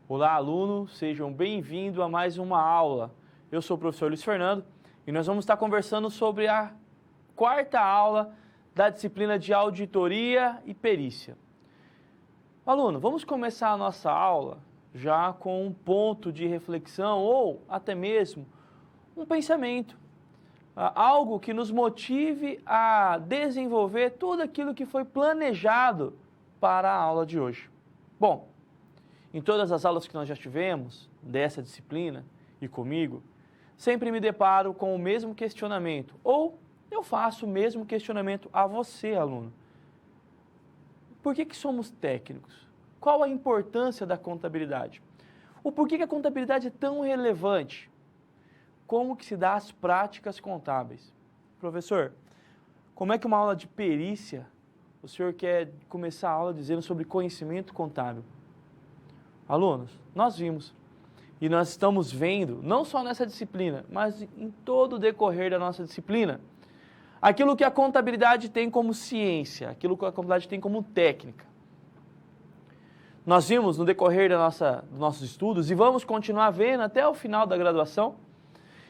Olá, alunos, sejam bem-vindos a mais uma aula. Eu sou o professor Luiz Fernando e nós vamos estar conversando sobre a quarta aula da disciplina de auditoria e perícia. Aluno, vamos começar a nossa aula já com um ponto de reflexão ou até mesmo um pensamento, algo que nos motive a desenvolver tudo aquilo que foi planejado para a aula de hoje. Bom, em todas as aulas que nós já tivemos dessa disciplina e comigo, sempre me deparo com o mesmo questionamento, ou eu faço o mesmo questionamento a você, aluno. Por que somos técnicos? Qual a importância da contabilidade? O porquê que a contabilidade é tão relevante? Como que se dá as práticas contábeis? Professor, como é que uma aula de perícia, o senhor quer começar a aula dizendo sobre conhecimento contábil? Alunos, nós vimos e nós estamos vendo, não só nessa disciplina, mas em todo o decorrer da nossa disciplina, aquilo que a contabilidade tem como ciência, aquilo que a contabilidade tem como técnica. Nós vimos no decorrer dos nossos estudos e vamos continuar vendo até o final da graduação,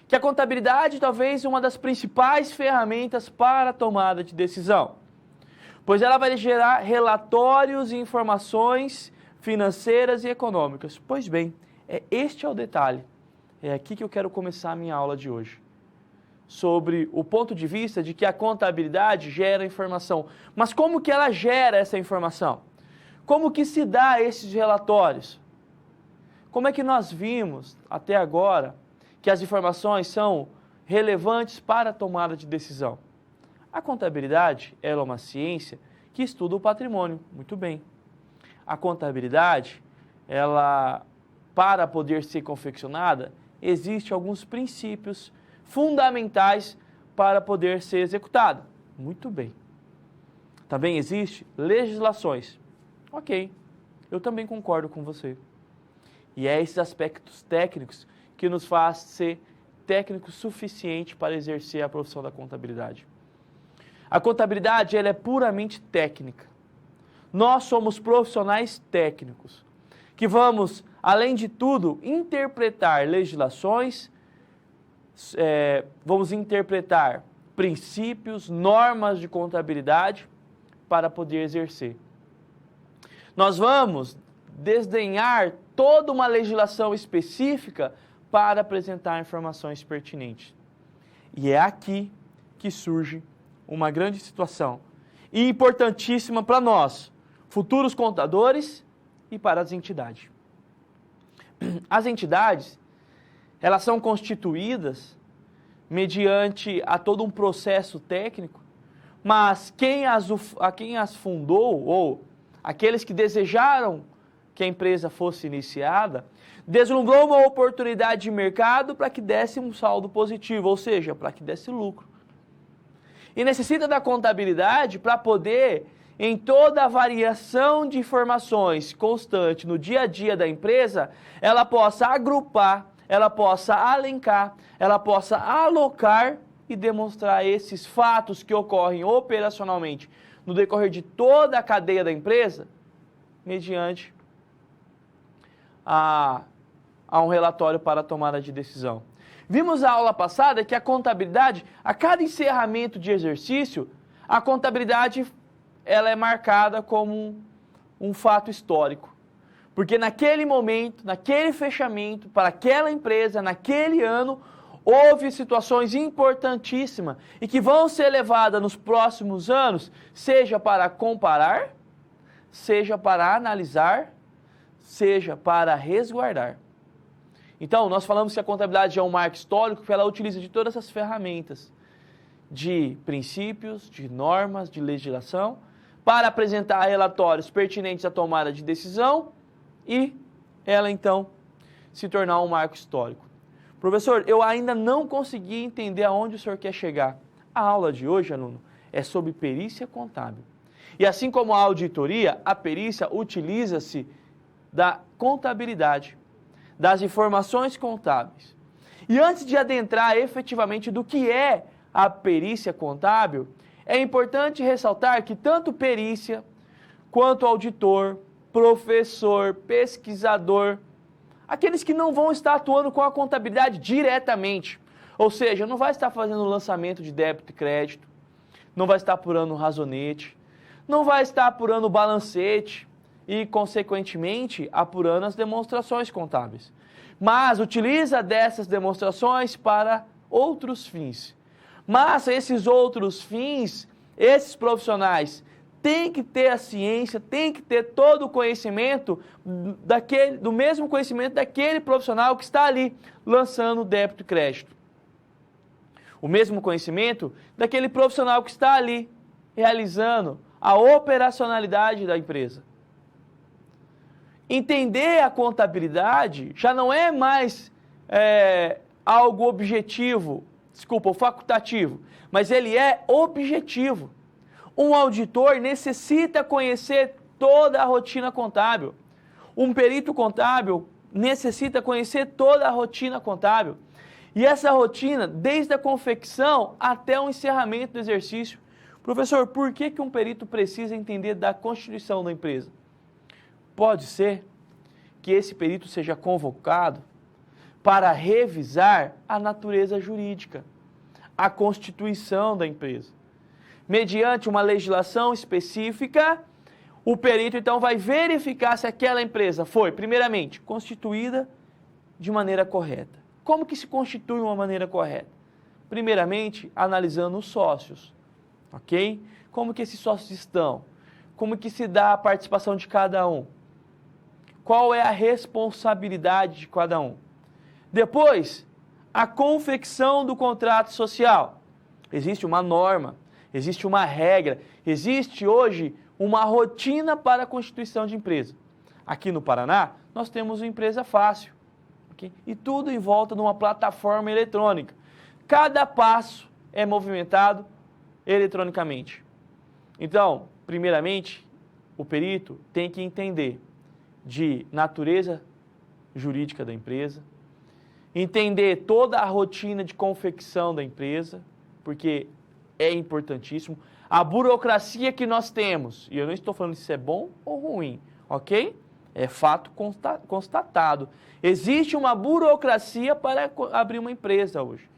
que a contabilidade talvez é uma das principais ferramentas para a tomada de decisão, pois ela vai gerar relatórios e informações financeiras e econômicas. Pois bem, este é o detalhe. É aqui que eu quero começar a minha aula de hoje. Sobre o ponto de vista de que a contabilidade gera informação. Mas como que ela gera essa informação? Como que se dá esses relatórios? Como é que nós vimos até agora que as informações são relevantes para a tomada de decisão? A contabilidade ela é uma ciência que estuda o patrimônio. Muito bem. A contabilidade, ela, para poder ser confeccionada, existem alguns princípios fundamentais para poder ser executada. Muito bem. Também existem legislações. Ok, eu também concordo com você. E é esses aspectos técnicos que nos faz ser técnico suficiente para exercer a profissão da contabilidade. A contabilidade ela é puramente técnica. Nós somos profissionais técnicos, que vamos, além de tudo, interpretar legislações, vamos interpretar princípios, normas de contabilidade para poder exercer. Nós vamos desdenhar toda uma legislação específica para apresentar informações pertinentes. E é aqui que surge uma grande situação, e importantíssima para nós, futuros contadores e para as entidades. As entidades, elas são constituídas mediante a todo um processo técnico, mas quem as fundou, ou aqueles que desejaram que a empresa fosse iniciada, deslumbrou uma oportunidade de mercado para que desse um saldo positivo, ou seja, para que desse lucro. E necessita da contabilidade para poder, em toda a variação de informações constante no dia a dia da empresa, ela possa agrupar, ela possa alencar, ela possa alocar e demonstrar esses fatos que ocorrem operacionalmente no decorrer de toda a cadeia da empresa, mediante a um relatório para a tomada de decisão. Vimos na aula passada que a contabilidade, a cada encerramento de exercício, a contabilidade ela é marcada como um fato histórico. Porque naquele momento, naquele fechamento, para aquela empresa, naquele ano, houve situações importantíssimas e que vão ser levadas nos próximos anos, seja para comparar, seja para analisar, seja para resguardar. Então, nós falamos que a contabilidade é um marco histórico que ela utiliza de todas essas ferramentas de princípios, de normas, de legislação, para apresentar relatórios pertinentes à tomada de decisão e ela, então, se tornar um marco histórico. Professor, eu ainda não consegui entender aonde o senhor quer chegar. A aula de hoje, aluno, é sobre perícia contábil. E assim como a auditoria, a perícia utiliza-se da contabilidade, das informações contábeis. E antes de adentrar efetivamente do que é a perícia contábil, é importante ressaltar que tanto perícia quanto auditor, professor, pesquisador, Aqueles que não vão estar atuando com a contabilidade diretamente. Ou seja, não vai estar fazendo o lançamento de débito e crédito, não vai estar apurando o razonete, não vai estar apurando o balancete e, consequentemente, apurando as demonstrações contábeis. Mas utiliza dessas demonstrações para outros fins. Mas esses outros fins, esses profissionais têm que ter a ciência, têm que ter todo o conhecimento do mesmo conhecimento daquele profissional que está ali lançando débito e crédito. O mesmo conhecimento daquele profissional que está ali realizando a operacionalidade da empresa. Entender a contabilidade já não é mais algo objetivo, facultativo, mas ele é objetivo. Um auditor necessita conhecer toda a rotina contábil. Um perito contábil necessita conhecer toda a rotina contábil. E essa rotina, desde a confecção até o encerramento do exercício. Professor, por que um perito precisa entender da constituição da empresa? Pode ser que esse perito seja convocado para revisar a natureza jurídica, a constituição da empresa. Mediante uma legislação específica, o perito então vai verificar se aquela empresa foi, primeiramente, constituída de maneira correta. Como que se constitui uma maneira correta? Primeiramente, analisando os sócios, ok? Como que esses sócios estão? Como que se dá a participação de cada um? Qual é a responsabilidade de cada um? Depois, a confecção do contrato social. Existe uma norma, existe uma regra, existe hoje uma rotina para a constituição de empresa. Aqui no Paraná, nós temos uma empresa fácil. Okay? E tudo em volta de uma plataforma eletrônica. Cada passo é movimentado eletronicamente. Então, primeiramente, o perito tem que entender de natureza jurídica da empresa, entender toda a rotina de confecção da empresa, porque é importantíssimo. A burocracia que nós temos, e eu não estou falando se é bom ou ruim, ok? É fato constatado. Existe uma burocracia para abrir uma empresa hoje.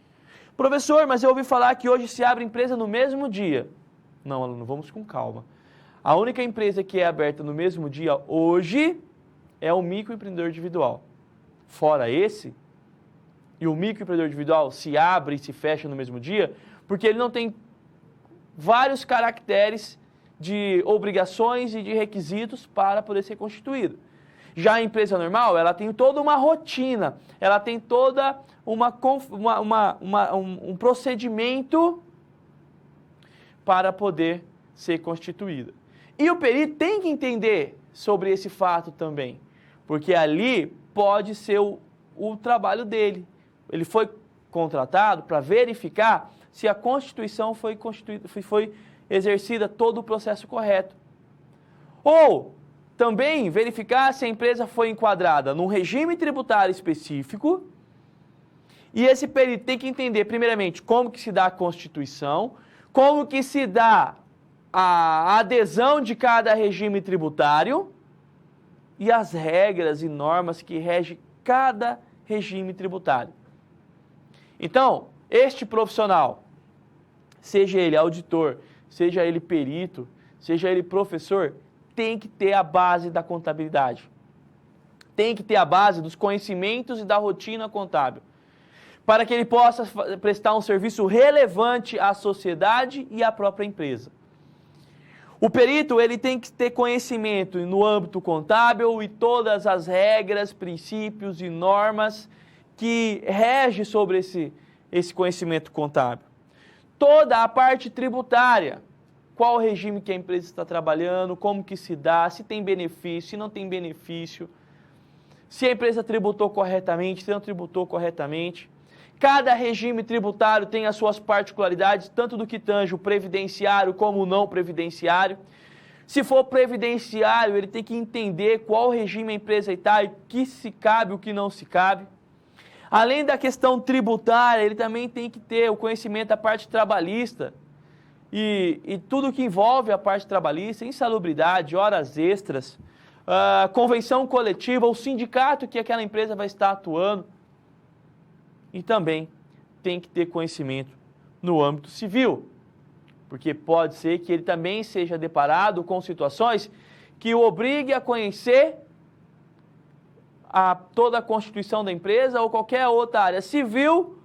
Professor, mas eu ouvi falar que hoje se abre empresa no mesmo dia. Não, aluno, vamos com calma. A única empresa que é aberta no mesmo dia hoje é o microempreendedor individual. Fora esse, e o microempreendedor individual se abre e se fecha no mesmo dia, porque ele não tem vários caracteres de obrigações e de requisitos para poder ser constituído. Já a empresa normal, ela tem toda uma rotina, ela tem toda um procedimento para poder ser constituída. E o perito tem que entender sobre esse fato também, porque ali pode ser o trabalho dele. Ele foi contratado para verificar se a Constituição foi exercida todo o processo correto. Ou também verificar se a empresa foi enquadrada num regime tributário específico. E esse perito tem que entender, primeiramente, como que se dá a Constituição, como que se dá a adesão de cada regime tributário e as regras e normas que regem cada regime tributário. Então, este profissional, seja ele auditor, seja ele perito, seja ele professor, tem que ter a base da contabilidade. Tem que ter a base dos conhecimentos e da rotina contábil, para que ele possa prestar um serviço relevante à sociedade e à própria empresa. O perito, ele tem que ter conhecimento no âmbito contábil e todas as regras, princípios e normas que regem sobre esse conhecimento contábil. Toda a parte tributária, qual o regime que a empresa está trabalhando, como que se dá, se tem benefício, se não tem benefício, se a empresa tributou corretamente, se não tributou corretamente. Cada regime tributário tem as suas particularidades, tanto do que tange o previdenciário como o não previdenciário. Se for previdenciário, ele tem que entender qual regime a empresa está e o que se cabe e o que não se cabe. Além da questão tributária, ele também tem que ter o conhecimento da parte trabalhista e tudo que envolve a parte trabalhista, insalubridade, horas extras, convenção coletiva, o sindicato que aquela empresa vai estar atuando. E também tem que ter conhecimento no âmbito civil, porque pode ser que ele também seja deparado com situações que o obrigue a conhecer toda a constituição da empresa ou qualquer outra área civil,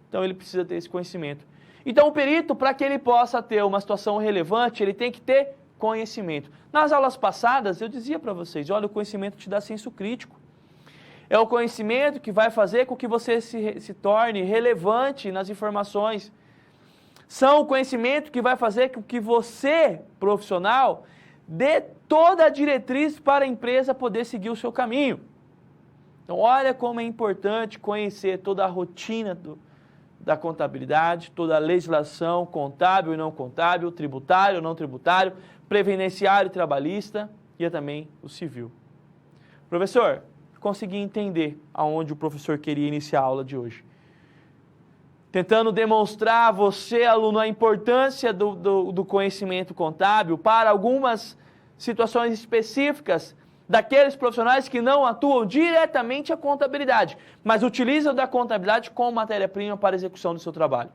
então ele precisa ter esse conhecimento. Então o perito, para que ele possa ter uma situação relevante, ele tem que ter conhecimento. Nas aulas passadas eu dizia para vocês, olha, o conhecimento te dá senso crítico. É o conhecimento que vai fazer com que você se torne relevante nas informações. São o conhecimento que vai fazer com que você, profissional, dê toda a diretriz para a empresa poder seguir o seu caminho. Então, olha como é importante conhecer toda a rotina da contabilidade, toda a legislação contábil e não contábil, tributário ou não tributário, previdenciário e trabalhista e também o civil. Professor, consegui entender aonde o professor queria iniciar a aula de hoje. Tentando demonstrar a você, aluno, a importância do conhecimento contábil para algumas situações específicas daqueles profissionais que não atuam diretamente a contabilidade, mas utilizam da contabilidade como matéria-prima para a execução do seu trabalho.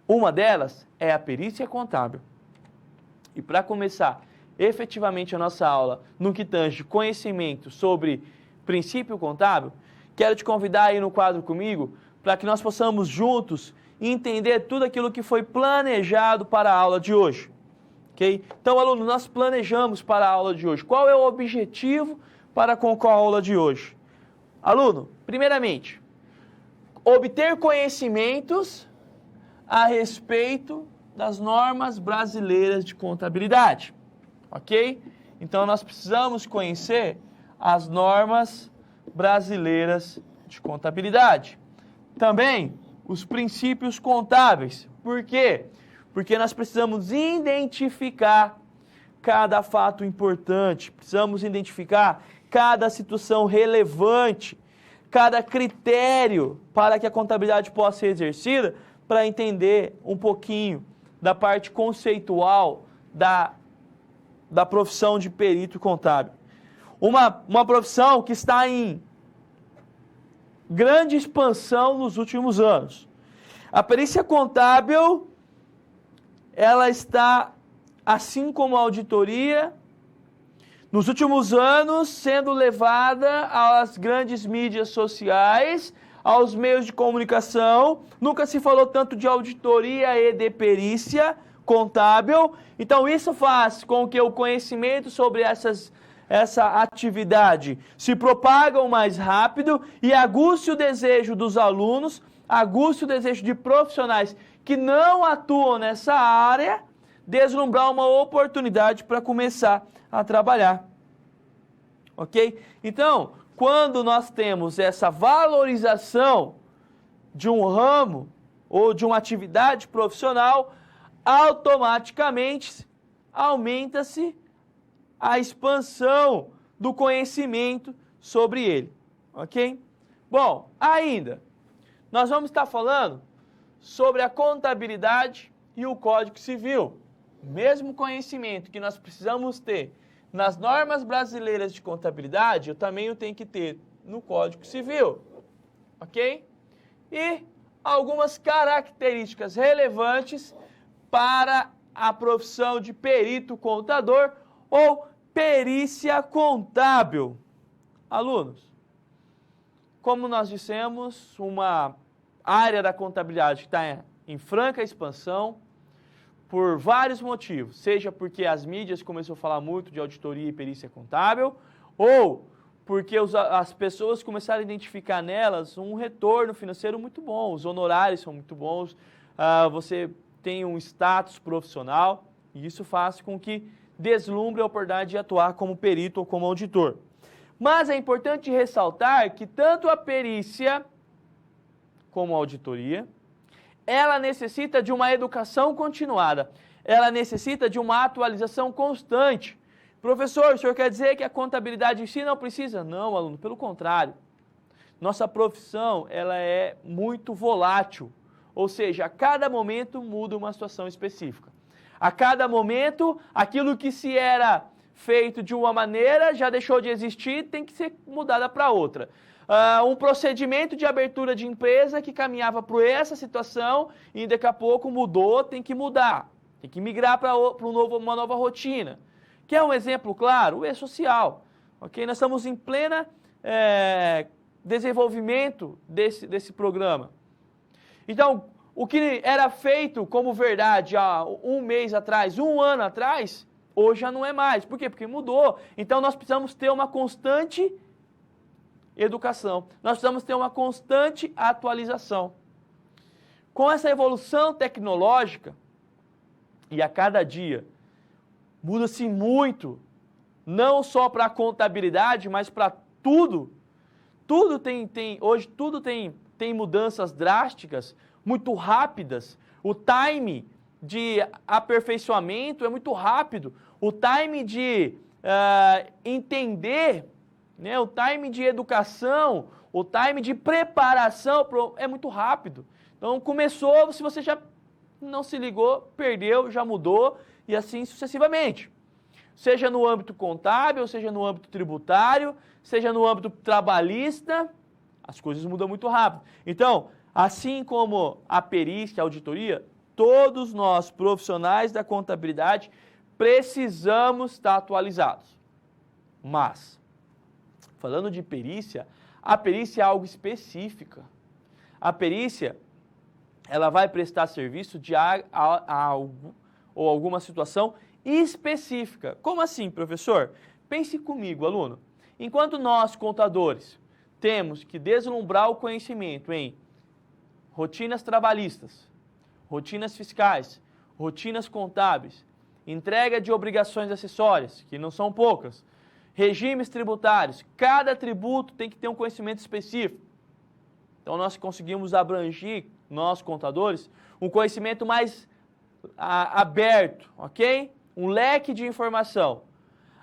Uma delas é a perícia contábil. E para começar efetivamente a nossa aula no que tange conhecimento sobre princípio contábil, quero te convidar aí no quadro comigo para que nós possamos juntos entender tudo aquilo que foi planejado para a aula de hoje. Okay? Então, aluno, nós planejamos para a aula de hoje. Qual é o objetivo para com a aula de hoje? Aluno, primeiramente, obter conhecimentos a respeito das normas brasileiras de contabilidade. Ok? Então, nós precisamos conhecer as normas brasileiras de contabilidade. Também os princípios contábeis. Por quê? Porque nós precisamos identificar cada fato importante, precisamos identificar cada situação relevante, cada critério para que a contabilidade possa ser exercida, para entender um pouquinho da parte conceitual da profissão de perito contábil. Uma profissão que está em grande expansão nos últimos anos. A perícia contábil, ela está, assim como a auditoria, nos últimos anos sendo levada às grandes mídias sociais, aos meios de comunicação. Nunca se falou tanto de auditoria e de perícia contábil. Então isso faz com que o conhecimento sobre essa atividade se propaga mais rápido e aguce o desejo dos alunos, aguce o desejo de profissionais que não atuam nessa área, deslumbrar uma oportunidade para começar a trabalhar. Ok? Então, quando nós temos essa valorização de um ramo ou de uma atividade profissional, automaticamente aumenta-se a expansão do conhecimento sobre ele, ok? Bom, ainda, nós vamos estar falando sobre a contabilidade e o Código Civil. Mesmo conhecimento que nós precisamos ter nas normas brasileiras de contabilidade, eu também o tenho que ter no Código Civil, ok? E algumas características relevantes para a profissão de perito contador ou perícia contábil. Alunos, como nós dissemos, uma área da contabilidade que está em franca expansão por vários motivos, seja porque as mídias começaram a falar muito de auditoria e perícia contábil, ou porque as pessoas começaram a identificar nelas um retorno financeiro muito bom, os honorários são muito bons, você tem um status profissional, e isso faz com que deslumbre a oportunidade de atuar como perito ou como auditor. Mas é importante ressaltar que tanto a perícia como a auditoria, ela necessita de uma educação continuada, ela necessita de uma atualização constante. Professor, o senhor quer dizer que a contabilidade em si não precisa? Não, aluno, pelo contrário. Nossa profissão, ela é muito volátil, ou seja, a cada momento muda uma situação específica. A cada momento, aquilo que se era feito de uma maneira, já deixou de existir, tem que ser mudada para outra. Um procedimento de abertura de empresa que caminhava para essa situação e daqui a pouco mudou, tem que mudar. Tem que migrar para uma nova rotina. Quer um exemplo claro? O e-social. Okay? Nós estamos em plena desenvolvimento desse programa. Então, o que era feito como verdade há um mês atrás, um ano atrás, hoje já não é mais. Por quê? Porque mudou. Então, nós precisamos ter uma constante educação. Nós precisamos ter uma constante atualização. Com essa evolução tecnológica, e a cada dia, muda-se muito, não só para a contabilidade, mas para tudo. Hoje tudo tem mudanças drásticas, muito rápidas. O time de aperfeiçoamento é muito rápido. O time de entender, né, o time de educação, o time de preparação é muito rápido. Então começou, se você já não se ligou, perdeu, já mudou e assim sucessivamente. Seja no âmbito contábil, seja no âmbito tributário, seja no âmbito trabalhista, as coisas mudam muito rápido. Então, assim como a perícia, a auditoria, todos nós, profissionais da contabilidade, precisamos estar atualizados. Mas, falando de perícia, a perícia é algo específica. A perícia, ela vai prestar serviço de algo ou alguma situação específica. Como assim, professor? Pense comigo, aluno. Enquanto nós, contadores, temos que deslumbrar o conhecimento em rotinas trabalhistas, rotinas fiscais, rotinas contábeis, entrega de obrigações acessórias, que não são poucas, regimes tributários, cada tributo tem que ter um conhecimento específico. Então nós conseguimos abranger, nós contadores, um conhecimento mais aberto, ok? Um leque de informação.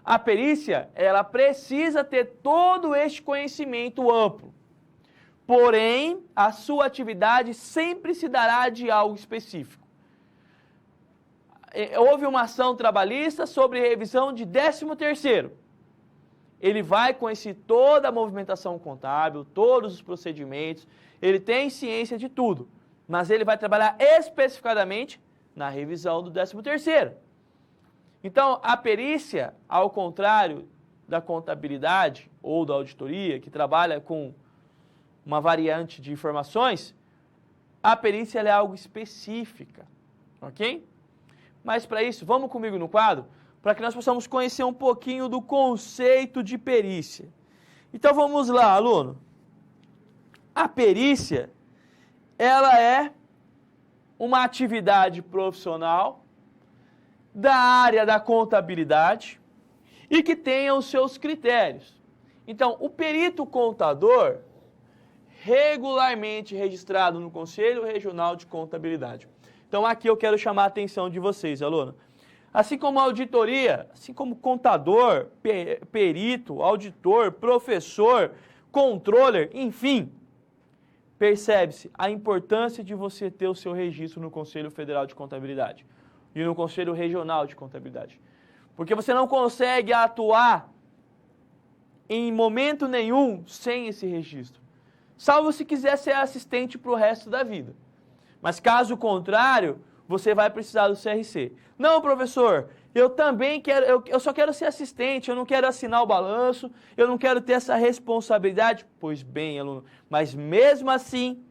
A perícia, ela precisa ter todo este conhecimento amplo. Porém, a sua atividade sempre se dará de algo específico. Houve uma ação trabalhista sobre revisão de 13º. Ele vai conhecer toda a movimentação contábil, todos os procedimentos, ele tem ciência de tudo, mas ele vai trabalhar especificadamente na revisão do 13º. Então, a perícia, ao contrário da contabilidade ou da auditoria, que trabalha com uma variante de informações, a perícia é algo específica, ok? Mas para isso, vamos comigo no quadro, para que nós possamos conhecer um pouquinho do conceito de perícia. Então vamos lá, aluno. A perícia, ela é uma atividade profissional da área da contabilidade e que tenha os seus critérios. Então, o perito contador, regularmente registrado no Conselho Regional de Contabilidade. Então, aqui eu quero chamar a atenção de vocês, aluno. Assim como a auditoria, assim como contador, perito, auditor, professor, controller, enfim, percebe-se a importância de você ter o seu registro no Conselho Federal de Contabilidade e no Conselho Regional de Contabilidade. Porque você não consegue atuar em momento nenhum sem esse registro. Salvo se quiser ser assistente para o resto da vida. Mas caso contrário, você vai precisar do CRC. Não, professor, eu também quero, eu só quero ser assistente, eu não quero assinar o balanço, eu não quero ter essa responsabilidade. Pois bem, aluno, mas mesmo assim,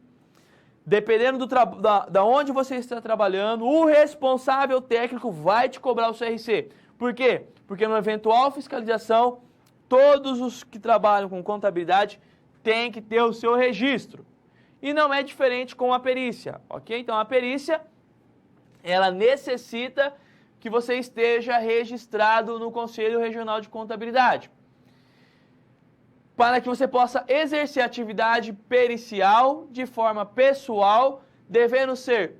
dependendo da onde você está trabalhando, o responsável técnico vai te cobrar o CRC. Por quê? Porque na eventual fiscalização, todos os que trabalham com contabilidade têm que ter o seu registro. E não é diferente com a perícia, ok? Então, a perícia, ela necessita que você esteja registrado no Conselho Regional de Contabilidade, para que você possa exercer atividade pericial de forma pessoal, devendo ser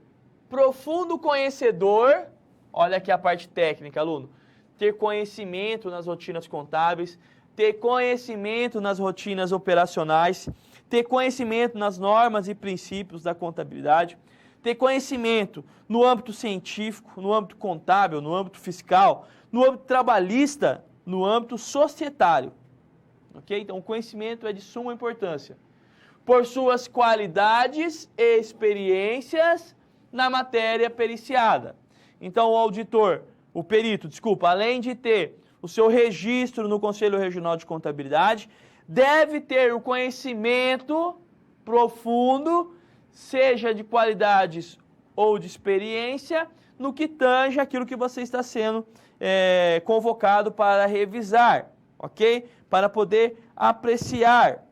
profundo conhecedor, olha aqui a parte técnica, aluno, ter conhecimento nas rotinas contábeis, ter conhecimento nas rotinas operacionais, ter conhecimento nas normas e princípios da contabilidade, ter conhecimento no âmbito científico, no âmbito contábil, no âmbito fiscal, no âmbito trabalhista, no âmbito societário. Ok? Então, o conhecimento é de suma importância. Por suas qualidades e experiências na matéria periciada. Então, o perito, além de ter o seu registro no Conselho Regional de Contabilidade, deve ter o conhecimento profundo, seja de qualidades ou de experiência, no que tange aquilo que você está sendo convocado para revisar, ok? Para poder apreciar.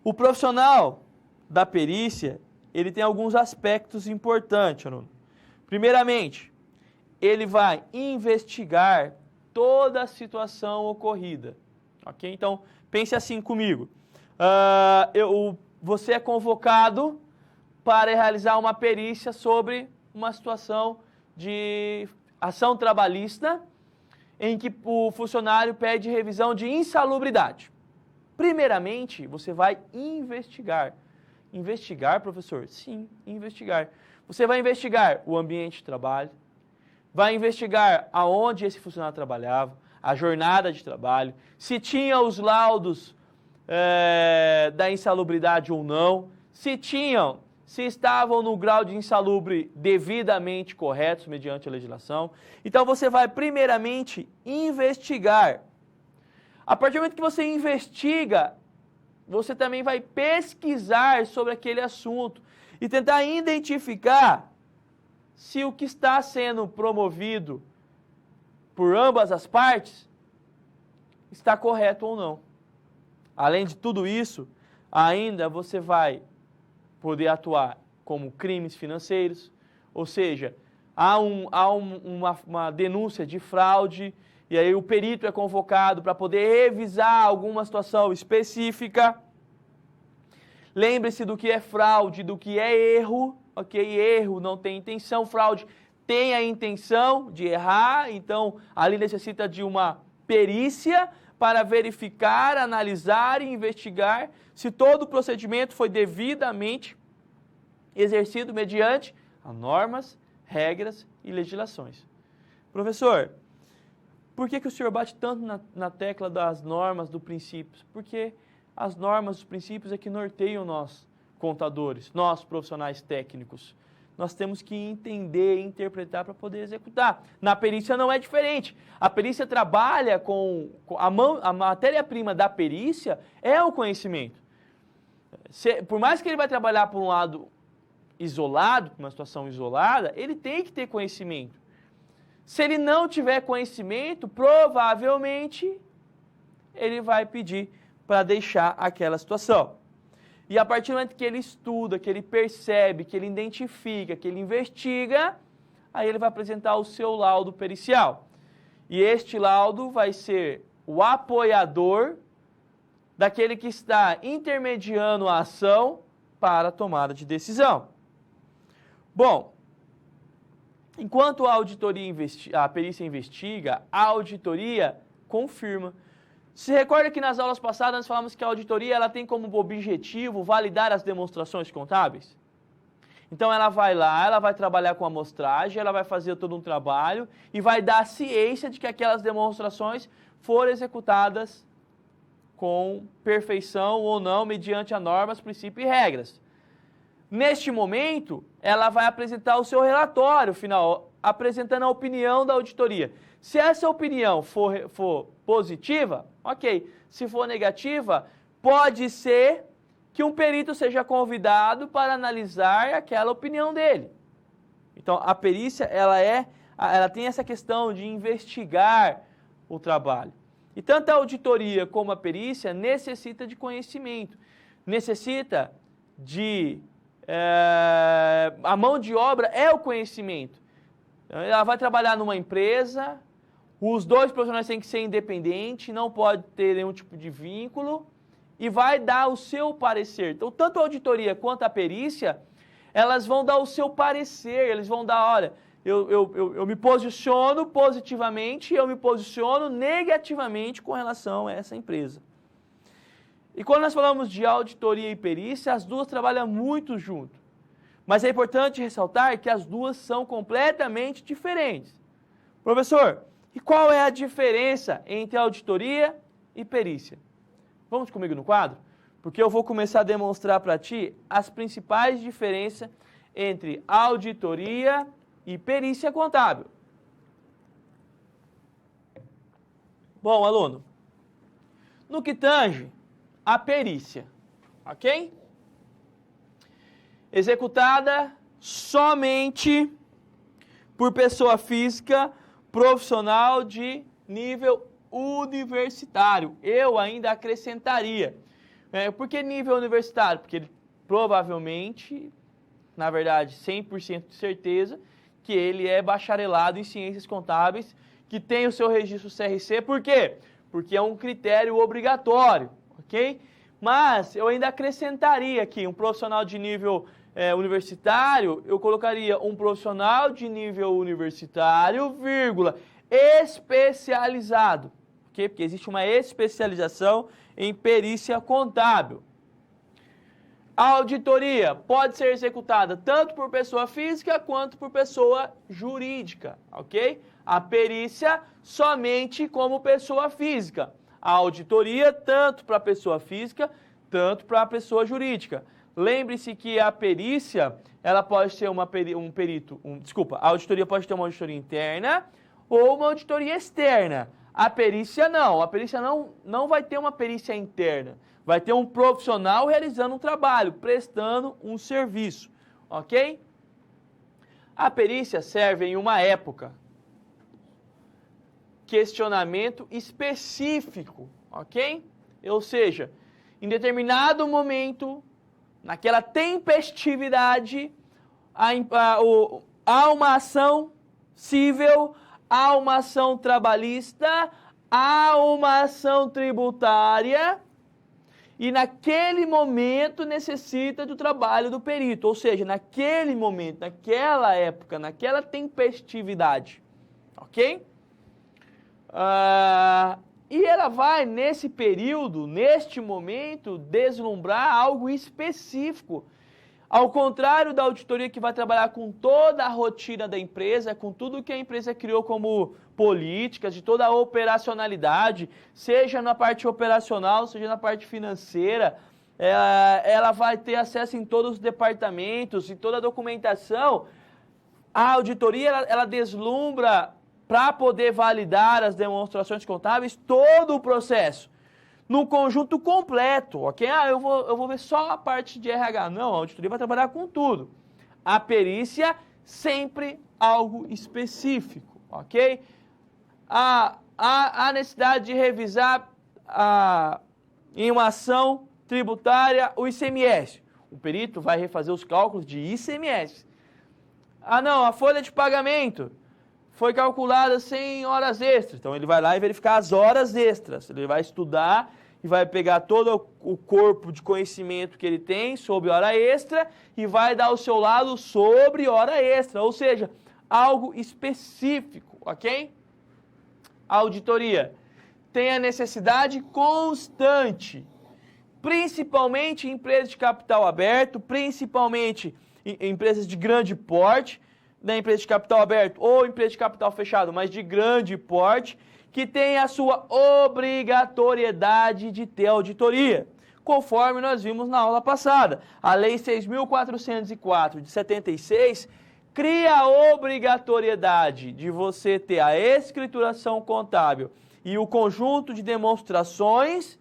O profissional da perícia, ele tem alguns aspectos importantes, aluno. Primeiramente, ele vai investigar toda a situação ocorrida, ok? Então, pense assim comigo. Você é convocado para realizar uma perícia sobre uma situação de ação trabalhista em que o funcionário pede revisão de insalubridade. Primeiramente, você vai investigar. Investigar, professor? Sim, investigar. Você vai investigar o ambiente de trabalho, vai investigar aonde esse funcionário trabalhava, a jornada de trabalho, se tinha os laudos da insalubridade ou não, se estavam no grau de insalubre devidamente corretos mediante a legislação. Então você vai primeiramente investigar. A partir do momento que você investiga, você também vai pesquisar sobre aquele assunto e tentar identificar se o que está sendo promovido por ambas as partes está correto ou não. Além de tudo isso, ainda você vai poder atuar como crimes financeiros, ou seja, há uma denúncia de fraude, e aí o perito é convocado para poder revisar alguma situação específica. Lembre-se do que é fraude, do que é erro, ok? Erro não tem intenção, fraude tem a intenção de errar, então ali necessita de uma perícia para verificar, analisar e investigar se todo o procedimento foi devidamente exercido mediante as normas, regras e legislações. Professor, por que o senhor bate tanto na tecla das normas, dos princípios? Porque as normas, os princípios é que norteiam nós, contadores, nós, profissionais técnicos. Nós temos que entender e interpretar para poder executar. Na perícia não é diferente. A perícia trabalha com a matéria-prima da perícia é o conhecimento. Por mais que ele vai trabalhar por um lado isolado, uma situação isolada, ele tem que ter conhecimento. Se ele não tiver conhecimento, provavelmente ele vai pedir para deixar aquela situação. E a partir do momento que ele estuda, que ele percebe, que ele identifica, que ele investiga, aí ele vai apresentar o seu laudo pericial. E este laudo vai ser o apoiador daquele que está intermediando a ação para a tomada de decisão. Bom, enquanto a perícia investiga, a auditoria confirma. Se recorda que nas aulas passadas nós falamos que a auditoria ela tem como objetivo validar as demonstrações contábeis? Então ela vai lá, ela vai trabalhar com a amostragem, ela vai fazer todo um trabalho e vai dar ciência de que aquelas demonstrações foram executadas com perfeição ou não, mediante as normas, princípios e regras. Neste momento, ela vai apresentar o seu relatório final, apresentando a opinião da auditoria. Se essa opinião for positiva, ok. Se for negativa, pode ser que um perito seja convidado para analisar aquela opinião dele. Então, a perícia, ela tem essa questão de investigar o trabalho. E tanto a auditoria como a perícia necessita de conhecimento, necessita de... a mão de obra é o conhecimento. Ela vai trabalhar numa empresa, os dois profissionais têm que ser independentes, não pode ter nenhum tipo de vínculo e vai dar o seu parecer. Então, tanto a auditoria quanto a perícia, elas vão dar o seu parecer, eles vão dar, olha, eu me posiciono positivamente e eu me posiciono negativamente com relação a essa empresa. E quando nós falamos de auditoria e perícia, as duas trabalham muito junto. Mas é importante ressaltar que as duas são completamente diferentes. Professor, E qual é a diferença entre auditoria e perícia? Vamos comigo no quadro? Porque eu vou começar a demonstrar para ti as principais diferenças entre auditoria e perícia contábil. Bom, aluno, no que tange a perícia, ok? Executada somente por pessoa física profissional de nível universitário. Eu ainda acrescentaria. Por que nível universitário? Porque ele provavelmente, na verdade, 100% de certeza, que ele é bacharelado em ciências contábeis, que tem o seu registro CRC. Por quê? Porque é um critério obrigatório, ok? Mas eu ainda acrescentaria aqui um profissional de nível universitário, eu colocaria um profissional de nível universitário, vírgula, especializado, ok? Porque existe uma especialização em perícia contábil. A auditoria pode ser executada tanto por pessoa física quanto por pessoa jurídica, ok? A perícia somente como pessoa física. A auditoria tanto para pessoa física, tanto para a pessoa jurídica. Lembre-se que a perícia, ela pode ser a auditoria pode ter uma auditoria interna ou uma auditoria externa. A perícia não vai ter uma perícia interna. Vai ter um profissional realizando um trabalho, prestando um serviço, ok? A perícia serve em uma época. Questionamento específico, ok? Ou seja, em determinado momento, naquela tempestividade, há uma ação civil, há uma ação trabalhista, há uma ação tributária, e naquele momento necessita do trabalho do perito, ou seja, naquele momento, naquela época, naquela tempestividade, ok? E ela vai, nesse período, neste momento, deslumbrar algo específico. Ao contrário da auditoria que vai trabalhar com toda a rotina da empresa, com tudo que a empresa criou como políticas, de toda a operacionalidade, seja na parte operacional, seja na parte financeira, ela vai ter acesso em todos os departamentos, em toda a documentação. A auditoria, ela deslumbra, para poder validar as demonstrações contábeis, todo o processo, num conjunto completo, ok? Eu vou ver só a parte de RH. Não, a auditoria vai trabalhar com tudo. A perícia, sempre algo específico, ok? A necessidade de revisar em uma ação tributária o ICMS. O perito vai refazer os cálculos de ICMS. A folha de pagamento foi calculada 100 horas extras. Então, ele vai lá e verificar as horas extras. Ele vai estudar e vai pegar todo o corpo de conhecimento que ele tem sobre hora extra e vai dar o seu lado sobre hora extra. Ou seja, algo específico, ok? A auditoria tem a necessidade constante, principalmente em empresas de capital aberto, principalmente em empresas de grande porte, da empresa de capital aberto ou empresa de capital fechado, mas de grande porte, que tem a sua obrigatoriedade de ter auditoria, conforme nós vimos na aula passada. A Lei 6.404 de 76 cria a obrigatoriedade de você ter a escrituração contábil e o conjunto de demonstrações.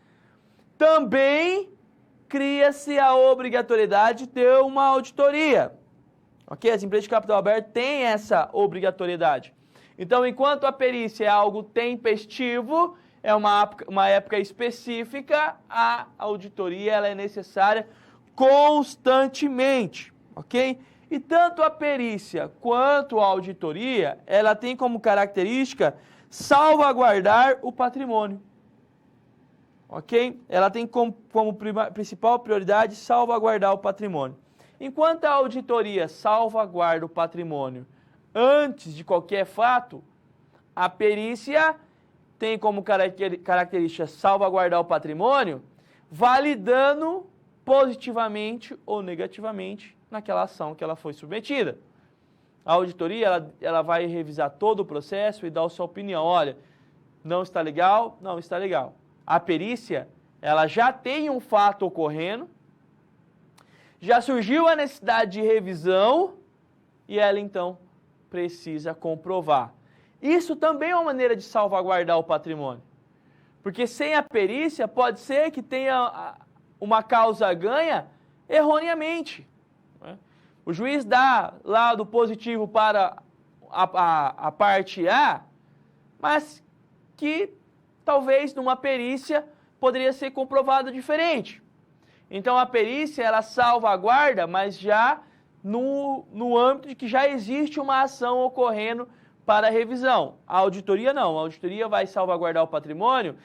Também cria-se a obrigatoriedade de ter uma auditoria. Ok? As empresas de capital aberto têm essa obrigatoriedade. Então, enquanto a perícia é algo tempestivo, é uma época específica, a auditoria ela é necessária constantemente. Ok? E tanto a perícia quanto a auditoria, ela tem como característica salvaguardar o patrimônio. Ok? Ela tem como principal prioridade salvaguardar o patrimônio. Enquanto a auditoria salvaguarda o patrimônio antes de qualquer fato, a perícia tem como característica salvaguardar o patrimônio, validando positivamente ou negativamente naquela ação que ela foi submetida. A auditoria, ela vai revisar todo o processo e dar a sua opinião. Olha, não está legal, não está legal. A perícia, ela já tem um fato ocorrendo, já surgiu a necessidade de revisão e ela, então, precisa comprovar. Isso também é uma maneira de salvaguardar o patrimônio. Porque sem a perícia, pode ser que tenha uma causa ganha erroneamente. O juiz dá lado positivo para a parte A, mas que talvez numa perícia poderia ser comprovado diferente. Então a perícia, ela salvaguarda, mas já no âmbito de que já existe uma ação ocorrendo para a revisão. A auditoria não. A auditoria vai salvaguardar o patrimônio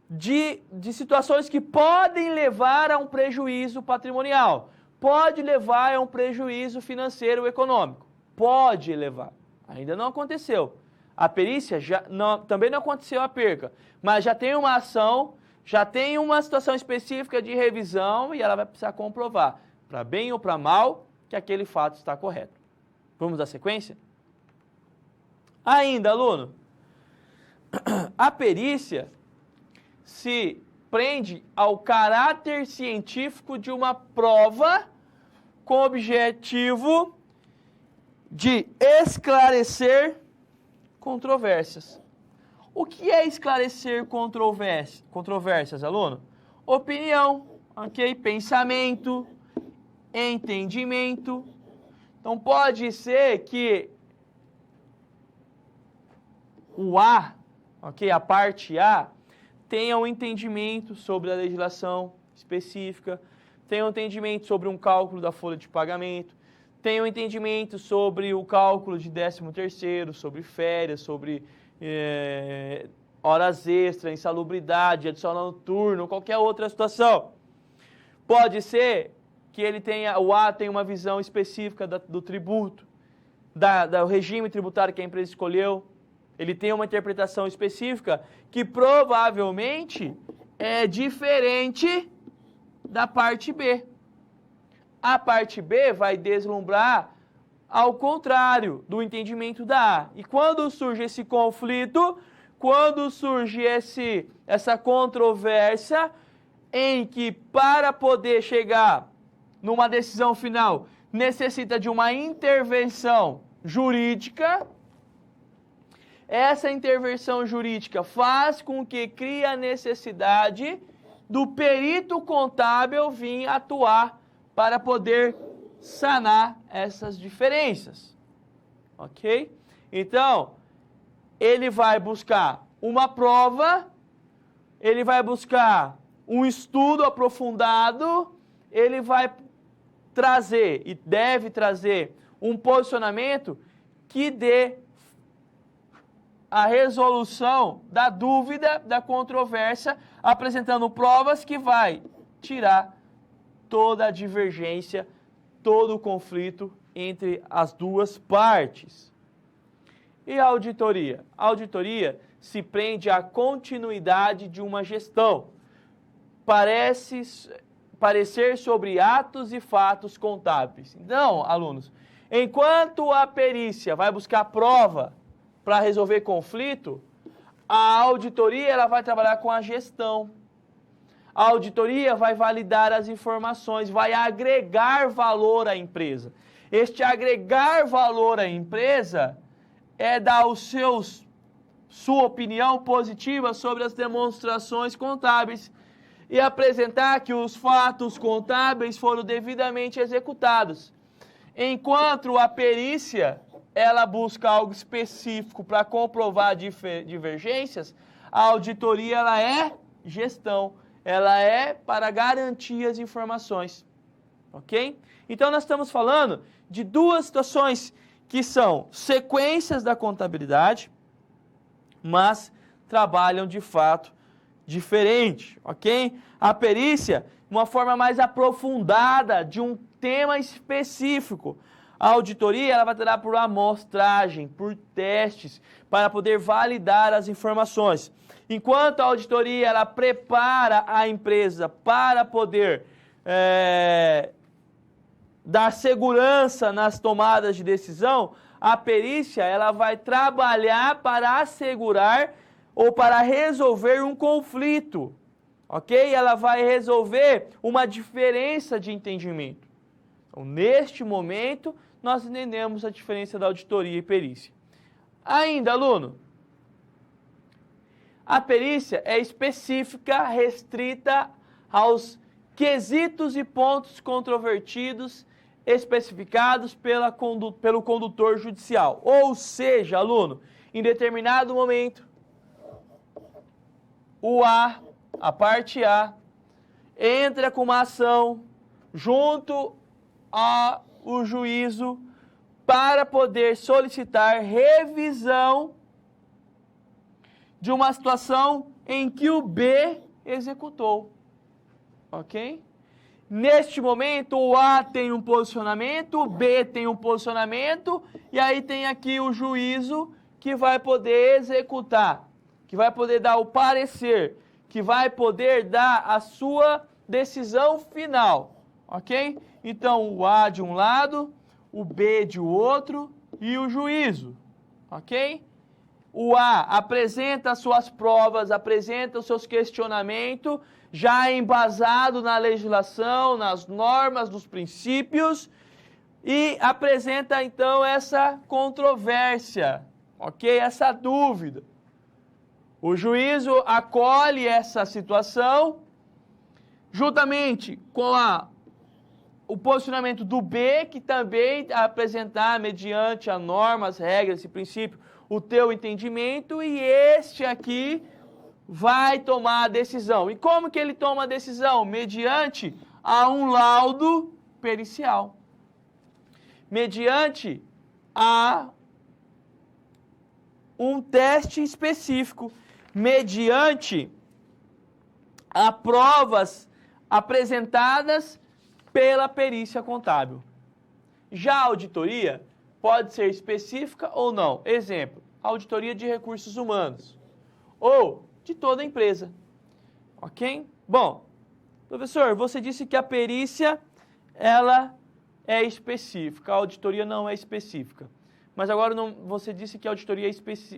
de situações que podem levar a um prejuízo patrimonial. Pode levar a um prejuízo financeiro ou econômico. Pode levar. Ainda não aconteceu. A perícia também não aconteceu a perca, mas já tem uma ação, já tem uma situação específica de revisão e ela vai precisar comprovar, para bem ou para mal, que aquele fato está correto. Vamos dar sequência? Ainda, aluno, a perícia se prende ao caráter científico de uma prova com o objetivo de esclarecer controvérsias. O que é esclarecer controvérsias, aluno? Opinião, ok? Pensamento, entendimento. Então pode ser que o A, ok? A parte A, tenha um entendimento sobre a legislação específica, tenha um entendimento sobre um cálculo da folha de pagamento, tenha um entendimento sobre o cálculo de 13º, sobre férias, sobre horas extras, insalubridade, adicional noturno, qualquer outra situação. Pode ser que o A tenha uma visão específica do tributo, do regime tributário que a empresa escolheu. Ele tem uma interpretação específica que provavelmente é diferente da parte B. A parte B vai deslumbrar ao contrário do entendimento da A. E quando surge esse conflito, quando surge essa controvérsia, em que para poder chegar numa decisão final necessita de uma intervenção jurídica, essa intervenção jurídica faz com que crie a necessidade do perito contábil vir atuar para poder sanar essas diferenças. Ok? Então, ele vai buscar uma prova, ele vai buscar um estudo aprofundado, ele vai trazer e deve trazer um posicionamento que dê a resolução da dúvida, da controvérsia, apresentando provas que vai tirar toda a divergência, todo o conflito entre as duas partes. E a auditoria? A auditoria se prende à continuidade de uma gestão. Parecer sobre atos e fatos contábeis. Então, alunos, enquanto a perícia vai buscar prova para resolver conflito, a auditoria ela vai trabalhar com a gestão. A auditoria vai validar as informações, vai agregar valor à empresa. Este agregar valor à empresa é dar sua opinião positiva sobre as demonstrações contábeis e apresentar que os fatos contábeis foram devidamente executados. Enquanto a perícia ela busca algo específico para comprovar divergências, a auditoria ela é gestão, ela é para garantir as informações, ok? Então nós estamos falando de duas situações que são sequências da contabilidade, mas trabalham de fato diferente, ok? A perícia, uma forma mais aprofundada de um tema específico. A auditoria ela vai trabalhar por amostragem, por testes, para poder validar as informações. Enquanto a auditoria ela prepara a empresa para poder dar segurança nas tomadas de decisão, a perícia ela vai trabalhar para assegurar ou para resolver um conflito, ok? Ela vai resolver uma diferença de entendimento. Então, neste momento, nós entendemos a diferença da auditoria e perícia. Ainda, aluno, a perícia é específica, restrita aos quesitos e pontos controvertidos especificados pelo condutor judicial. Ou seja, aluno, em determinado momento, a parte A, entra com uma ação junto ao juízo para poder solicitar revisão de uma situação em que o B executou. Ok? Neste momento, o A tem um posicionamento, o B tem um posicionamento, e aí tem aqui o juízo que vai poder executar, que vai poder dar o parecer, que vai poder dar a sua decisão final. Ok? Então, o A de um lado, o B de outro e o juízo. Ok? O A apresenta as suas provas, apresenta os seus questionamentos, já embasado na legislação, nas normas, nos princípios, e apresenta então essa controvérsia, ok? Essa dúvida. O juízo acolhe essa situação, juntamente com o posicionamento do B, que também apresentar mediante a norma, as regras, esse princípio, o teu entendimento, e este aqui vai tomar a decisão. E como que ele toma a decisão? Mediante a um laudo pericial. Mediante a um teste específico. Mediante a provas apresentadas pela perícia contábil. Já a auditoria pode ser específica ou não. Exemplo, auditoria de recursos humanos. Ou de toda a empresa. Ok? Bom, professor, você disse que a perícia, ela é específica, a auditoria não é específica. Mas agora você disse que a auditoria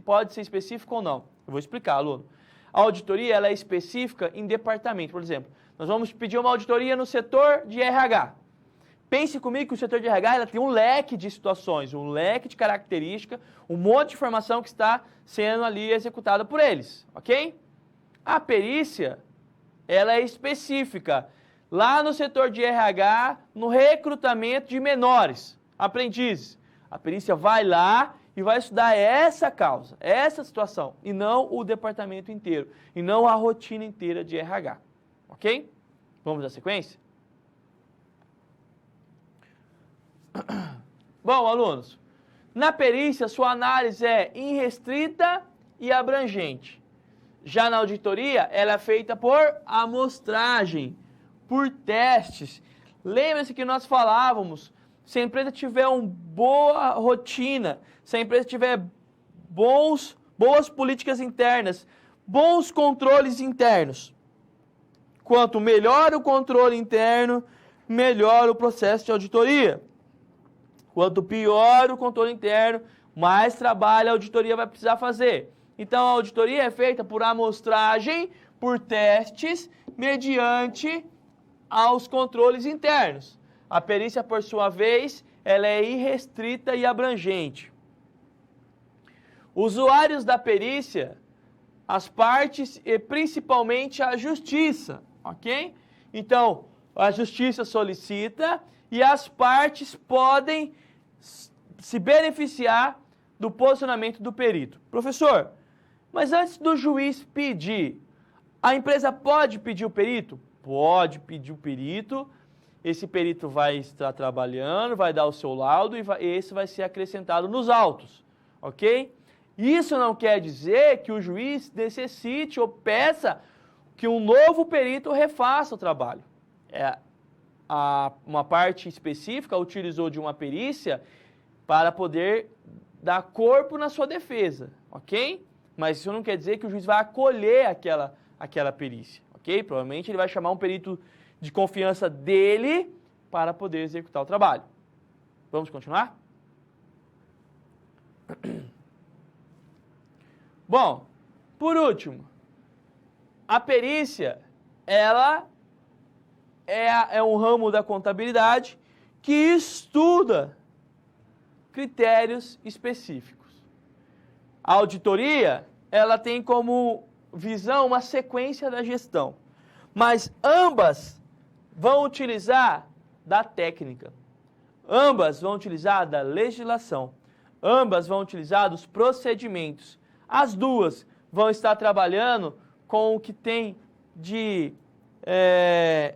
pode ser específica ou não. Eu vou explicar, aluno. A auditoria, ela é específica em departamento. Por exemplo, nós vamos pedir uma auditoria no setor de RH. Pense comigo que o setor de RH ela tem um leque de situações, um leque de características, um monte de informação que está sendo ali executada por eles, ok? A perícia, ela é específica. Lá no setor de RH, no recrutamento de menores, aprendizes. A perícia vai lá e vai estudar essa causa, essa situação, e não o departamento inteiro, e não a rotina inteira de RH, ok? Vamos à sequência? Bom, alunos, na perícia sua análise é irrestrita e abrangente. Já na auditoria, ela é feita por amostragem, por testes. Lembre-se que nós falávamos, se a empresa tiver uma boa rotina, se a empresa tiver boas políticas internas, bons controles internos, quanto melhor o controle interno, melhor o processo de auditoria. Quanto pior o controle interno, mais trabalho a auditoria vai precisar fazer. Então, a auditoria é feita por amostragem, por testes, mediante aos controles internos. A perícia, por sua vez, ela é irrestrita e abrangente. Usuários da perícia, as partes e principalmente a justiça, ok? Então, a justiça solicita e as partes podem se beneficiar do posicionamento do perito. Professor, mas antes do juiz pedir, a empresa pode pedir o perito? Pode pedir o perito, esse perito vai estar trabalhando, vai dar o seu laudo e esse vai ser acrescentado nos autos, ok? Isso não quer dizer que o juiz necessite ou peça que um novo perito refaça o trabalho. Uma parte específica utilizou de uma perícia para poder dar corpo na sua defesa, ok? Mas isso não quer dizer que o juiz vai acolher aquela perícia, ok? Provavelmente ele vai chamar um perito de confiança dele para poder executar o trabalho. Vamos continuar? Bom, por último, a perícia, ela é um ramo da contabilidade que estuda critérios específicos. A auditoria, ela tem como visão uma sequência da gestão, mas ambas vão utilizar da técnica, ambas vão utilizar da legislação, ambas vão utilizar dos procedimentos. As duas vão estar trabalhando com o que tem de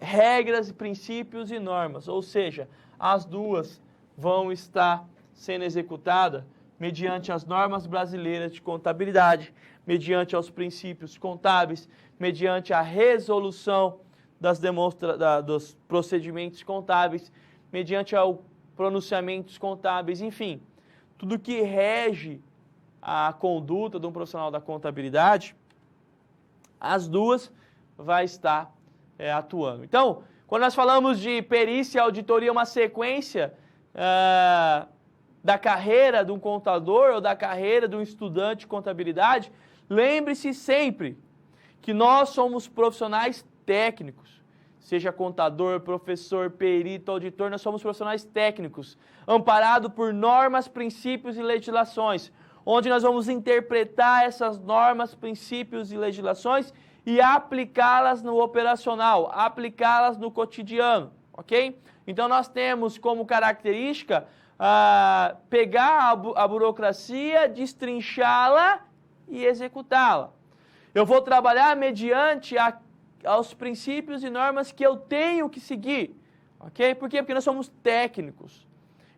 regras, princípios e normas, ou seja, as duas vão estar sendo executadas mediante as normas brasileiras de contabilidade, mediante os princípios contábeis, mediante a resolução dos procedimentos contábeis, mediante os pronunciamentos contábeis, enfim, tudo que rege a conduta de um profissional da contabilidade, as duas vai estar atuando. Então, quando nós falamos de perícia e auditoria, uma sequência da carreira de um contador ou da carreira de um estudante de contabilidade, lembre-se sempre que nós somos profissionais técnicos, seja contador, professor, perito, auditor, nós somos profissionais técnicos, amparados por normas, princípios e legislações, onde nós vamos interpretar essas normas, princípios e legislações e aplicá-las no operacional, aplicá-las no cotidiano, ok? Então nós temos como característica pegar a burocracia, destrinchá-la e executá-la. Eu vou trabalhar mediante aos princípios e normas que eu tenho que seguir, ok? Por quê? Porque nós somos técnicos.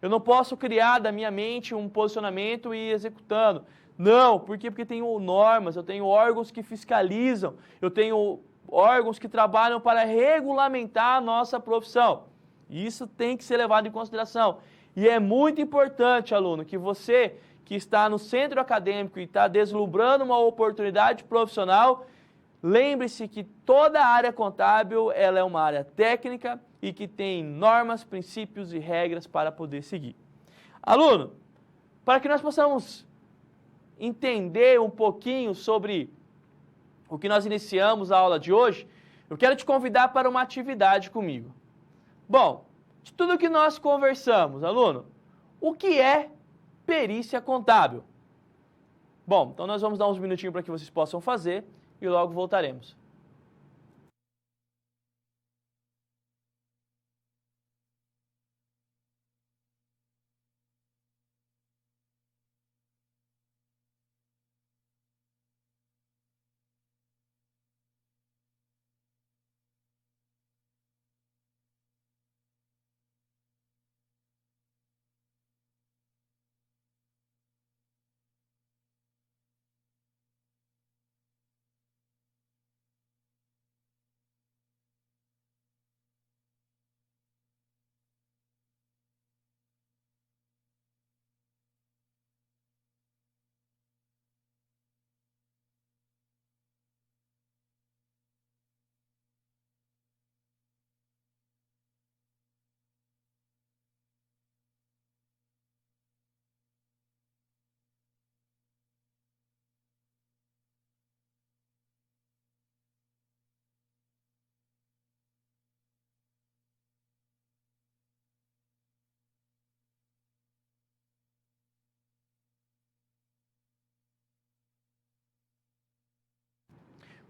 Eu não posso criar da minha mente um posicionamento e ir executando. Não, por quê? Porque tenho normas, eu tenho órgãos que fiscalizam, eu tenho órgãos que trabalham para regulamentar a nossa profissão. Isso tem que ser levado em consideração. E é muito importante, aluno, que você que está no centro acadêmico e está deslumbrando uma oportunidade profissional, lembre-se que toda a área contábil ela é uma área técnica e que tem normas, princípios e regras para poder seguir. Aluno, para que nós possamos entender um pouquinho sobre o que nós iniciamos a aula de hoje, eu quero te convidar para uma atividade comigo. Bom, de tudo que nós conversamos, aluno, o que é perícia contábil? Bom, então nós vamos dar uns minutinhos para que vocês possam fazer e logo voltaremos.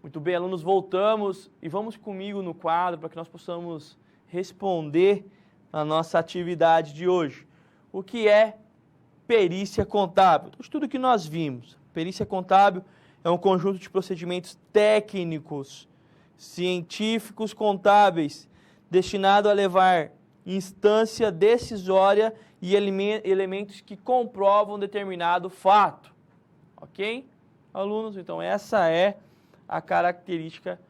Muito bem, alunos, voltamos e vamos comigo no quadro para que nós possamos responder a nossa atividade de hoje. O que é perícia contábil? Então, tudo que nós vimos. Perícia contábil é um conjunto de procedimentos técnicos, científicos, contábeis, destinado a levar instância decisória e elementos que comprovam determinado fato. Ok? Alunos, então essa é a característica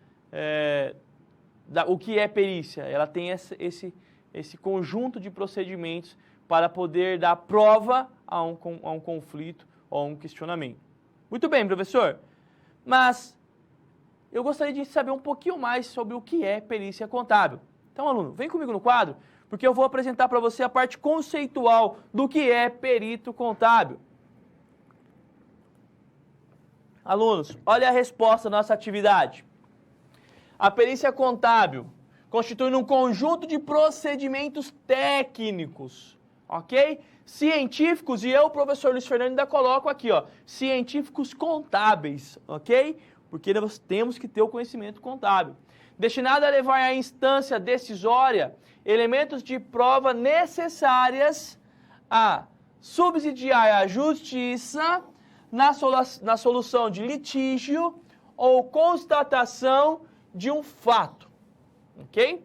o que é perícia. Ela tem esse conjunto de procedimentos para poder dar prova a um conflito ou a um questionamento. Muito bem, professor, mas eu gostaria de saber um pouquinho mais sobre o que é perícia contábil. Então, aluno, vem comigo no quadro, porque eu vou apresentar para você a parte conceitual do que é perito contábil. Alunos, olha a resposta da nossa atividade. A perícia contábil constitui um conjunto de procedimentos técnicos, ok? Científicos, e eu, professor Luiz Fernando, ainda coloco aqui, ó, científicos contábeis, ok? Porque nós temos que ter o conhecimento contábil. Destinado a levar à instância decisória elementos de prova necessárias a subsidiar a justiça na solução de litígio ou constatação de um fato, ok?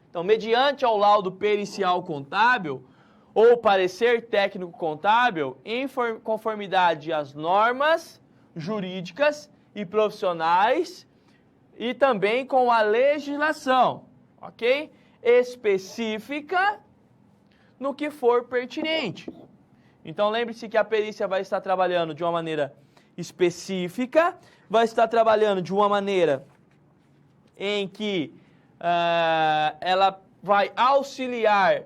Então, mediante ao laudo pericial contábil ou parecer técnico contábil, em conformidade às normas jurídicas e profissionais e também com a legislação, ok? Específica no que for pertinente. Então, lembre-se que a perícia vai estar trabalhando de uma maneira específica, vai estar trabalhando de uma maneira em que ela vai auxiliar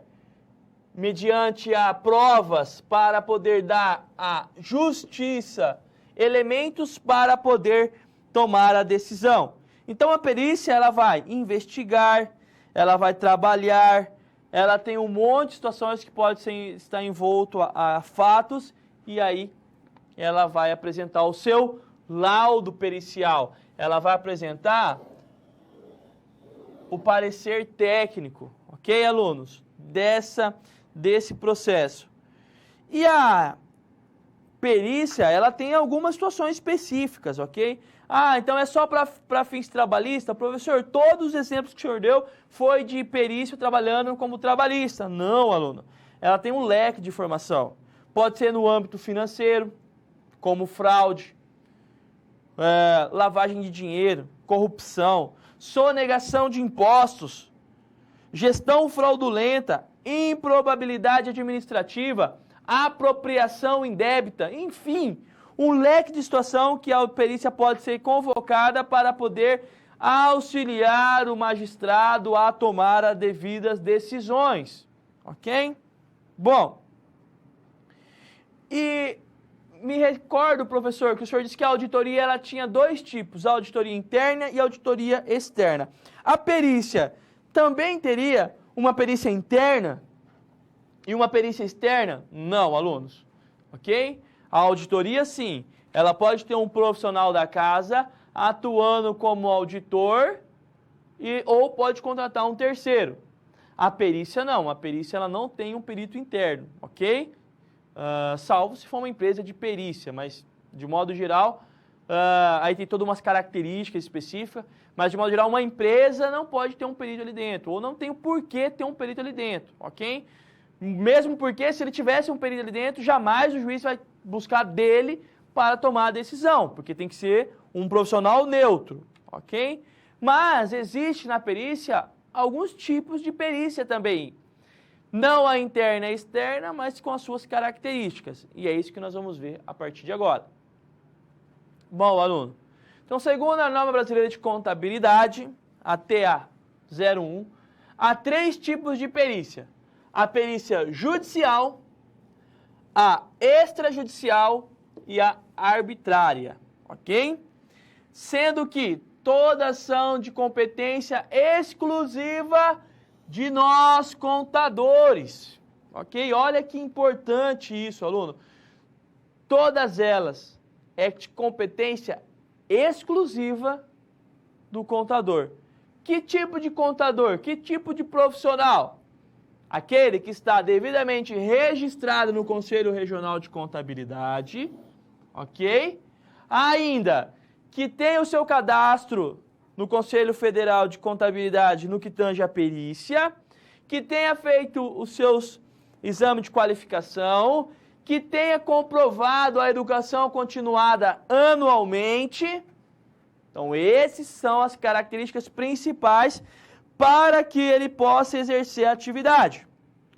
mediante a provas para poder dar à justiça elementos para poder tomar a decisão. Então, a perícia ela vai investigar, ela vai trabalhar, ela tem um monte de situações que pode estar envolto a fatos, e aí ela vai apresentar o seu laudo pericial. Ela vai apresentar o parecer técnico, ok, alunos? Desse processo. E a perícia, ela tem algumas situações específicas, ok? Ah, então é só para fins trabalhistas? Professor, todos os exemplos que o senhor deu foi de perícia trabalhando como trabalhista. Não, aluno. Ela tem um leque de formação. Pode ser no âmbito financeiro, como fraude, lavagem de dinheiro, corrupção, sonegação de impostos, gestão fraudulenta, improbabilidade administrativa, apropriação indébita, enfim, um leque de situação que a perícia pode ser convocada para poder auxiliar o magistrado a tomar as devidas decisões, ok? Bom, e me recordo, professor, que o senhor disse que a auditoria ela tinha dois tipos, a auditoria interna e a auditoria externa. A perícia também teria uma perícia interna e uma perícia externa? Não, alunos, ok? A auditoria, sim, ela pode ter um profissional da casa atuando como auditor ou pode contratar um terceiro. A perícia não, a perícia ela não tem um perito interno, ok? Salvo se for uma empresa de perícia, mas de modo geral, aí tem todas umas características específicas, mas de modo geral uma empresa não pode ter um perito ali dentro, ou não tem o porquê ter um perito ali dentro, ok? Mesmo porque se ele tivesse um perito ali dentro, jamais o juiz vai buscar dele para tomar a decisão, porque tem que ser um profissional neutro, ok? Mas existe na perícia alguns tipos de perícia também. Não a interna e a externa, mas com as suas características. E é isso que nós vamos ver a partir de agora. Bom, aluno, então segundo a norma brasileira de contabilidade, a TA 01, há 3 tipos de perícia. A perícia judicial, a extrajudicial e a arbitrária, ok? Sendo que todas são de competência exclusiva de nós contadores, ok? Olha que importante isso, aluno. Todas elas é de competência exclusiva do contador. Que tipo de contador? Que tipo de profissional? Aquele que está devidamente registrado no Conselho Regional de Contabilidade, ok? Ainda que tem o seu cadastro no Conselho Federal de Contabilidade no que tange a perícia, que tenha feito os seus exames de qualificação, que tenha comprovado a educação continuada anualmente. Então, essas são as características principais para que ele possa exercer a atividade,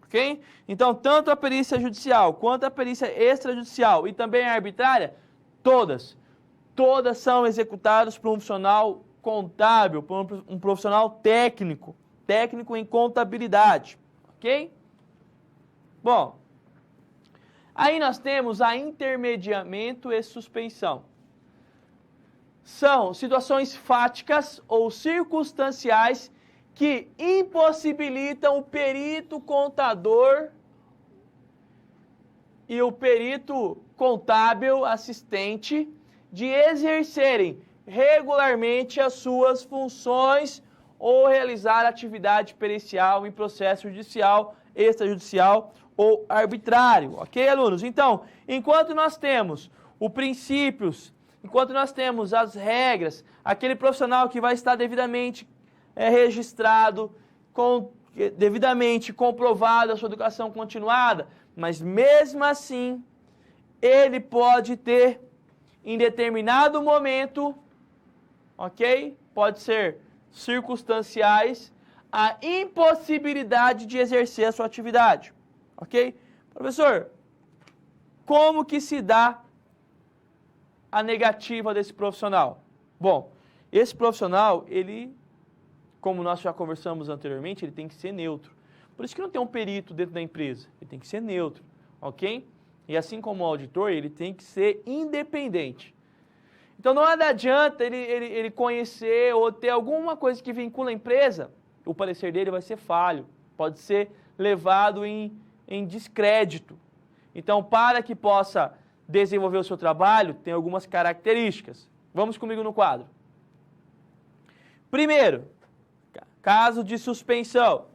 ok? Então, tanto a perícia judicial quanto a perícia extrajudicial e também a arbitrária, todas são executadas por um profissional contábil, por um profissional técnico em contabilidade, ok? Bom, aí nós temos a intermediamento e suspensão. são situações fáticas ou circunstanciais que impossibilitam o perito contador e o perito contábil assistente de exercerem regularmente as suas funções ou realizar atividade pericial em processo judicial, extrajudicial ou arbitrário. Ok, alunos? Então, enquanto nós temos os princípios, enquanto nós temos as regras, aquele profissional que vai estar devidamente registrado, devidamente comprovado a sua educação continuada, mas mesmo assim, ele pode ter, em determinado momento, ok? Pode ser circunstanciais, a impossibilidade de exercer a sua atividade, ok? Professor, como que se dá a negativa desse profissional? Bom, esse profissional, ele, como nós já conversamos anteriormente, ele tem que ser neutro. Por isso que não tem um perito dentro da empresa, ele tem que ser neutro, ok? E assim como o auditor, ele tem que ser independente. Então não adianta ele conhecer ou ter alguma coisa que vincula a empresa, o parecer dele vai ser falho, pode ser levado em descrédito. Então, para que possa desenvolver o seu trabalho, tem algumas características. Vamos comigo no quadro. Primeiro, caso de suspensão.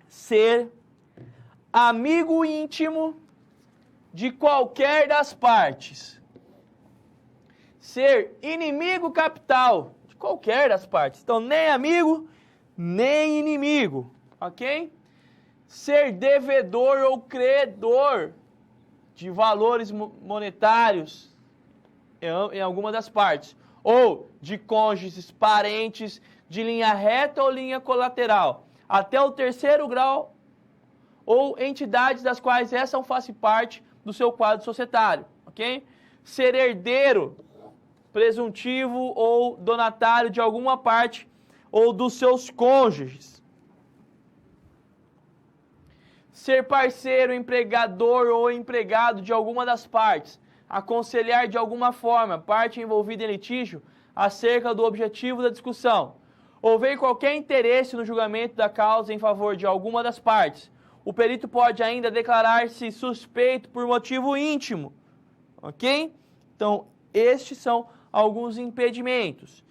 Ser amigo íntimo de qualquer das partes. Ser inimigo capital de qualquer das partes. Então, nem amigo, nem inimigo, ok? Ser devedor ou credor de valores monetários em alguma das partes. Ou de cônjuges, parentes, de linha reta ou linha colateral. Até o terceiro grau, ou entidades das quais essa faça parte do seu quadro societário, ok? Ser herdeiro, presuntivo ou donatário de alguma parte ou dos seus cônjuges. Ser parceiro, empregador ou empregado de alguma das partes. Aconselhar de alguma forma parte envolvida em litígio acerca do objetivo da discussão. Houver qualquer interesse no julgamento da causa em favor de alguma das partes. O perito pode ainda declarar-se suspeito por motivo íntimo, ok? Então, estes são alguns impedimentos.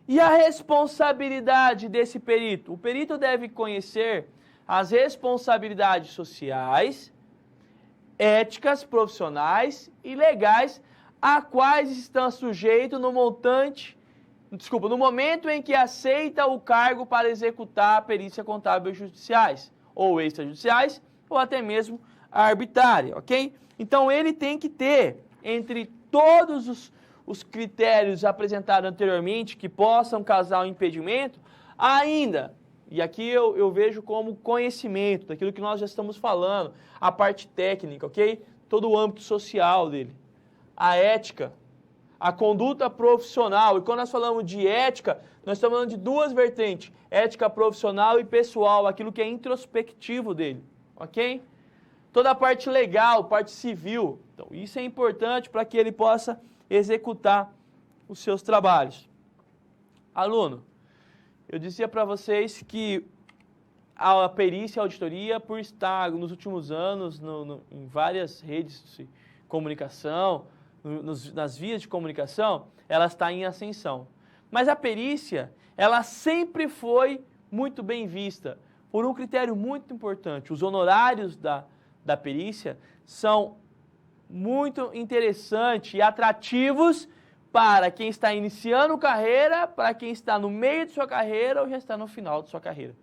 E a responsabilidade desse perito? O perito deve conhecer as responsabilidades sociais, éticas, profissionais e legais a quais estão sujeitos no momento em que aceita o cargo para executar a perícia contábil judiciais, ou extrajudiciais, ou até mesmo a arbitrária, ok? Então, ele tem que ter, entre todos os critérios apresentados anteriormente, que possam causar um impedimento, ainda, e aqui eu vejo como conhecimento daquilo que nós já estamos falando, a parte técnica, ok? Todo o âmbito social dele, a ética, a conduta profissional. E quando nós falamos de ética, nós estamos falando de duas vertentes, ética profissional e pessoal, aquilo que é introspectivo dele, ok? Toda a parte legal, parte civil. Então, isso é importante para que ele possa executar os seus trabalhos. Aluno, eu dizia para vocês que a perícia e a auditoria, por estar nos últimos anos em várias redes de comunicação, nas vias de comunicação, ela está em ascensão. Mas a perícia, ela sempre foi muito bem vista por um critério muito importante. Os honorários da perícia são muito interessantes e atrativos para quem está iniciando carreira, para quem está no meio de sua carreira ou já está no final de sua carreira.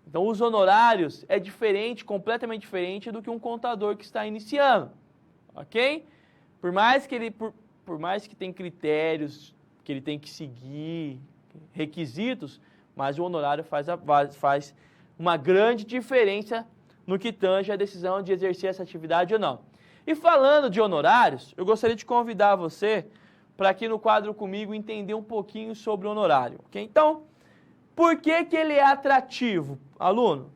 Então, os honorários é diferente, completamente diferente do que um contador que está iniciando, ok? Por mais que tenha critérios que ele tem que seguir, requisitos, mas o honorário faz uma grande diferença no que tange a decisão de exercer essa atividade ou não. E falando de honorários, eu gostaria de convidar você para aqui no quadro comigo entender um pouquinho sobre o honorário, ok? Então, por que ele é atrativo, aluno?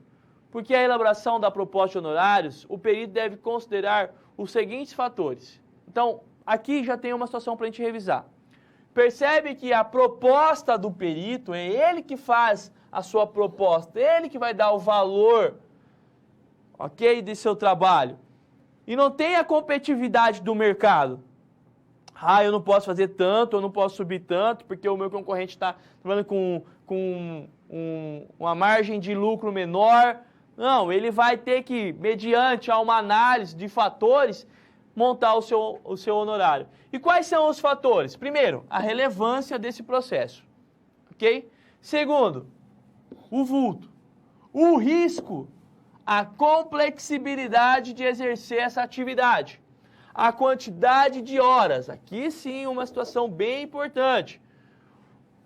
Porque a elaboração da proposta de honorários, o perito deve considerar os seguintes fatores. Então, aqui já tem uma situação para a gente revisar. Percebe que a proposta do perito, é ele que faz a sua proposta, ele que vai dar o valor, ok, de seu trabalho. E não tem a competitividade do mercado. Eu não posso fazer tanto, eu não posso subir tanto, porque o meu concorrente está trabalhando com uma margem de lucro menor. Não, ele vai ter que, mediante uma análise de fatores, montar o seu honorário. E quais são os fatores? Primeiro, a relevância desse processo, ok? Segundo, o vulto. O risco, a complexibilidade de exercer essa atividade. A quantidade de horas, aqui sim uma situação bem importante.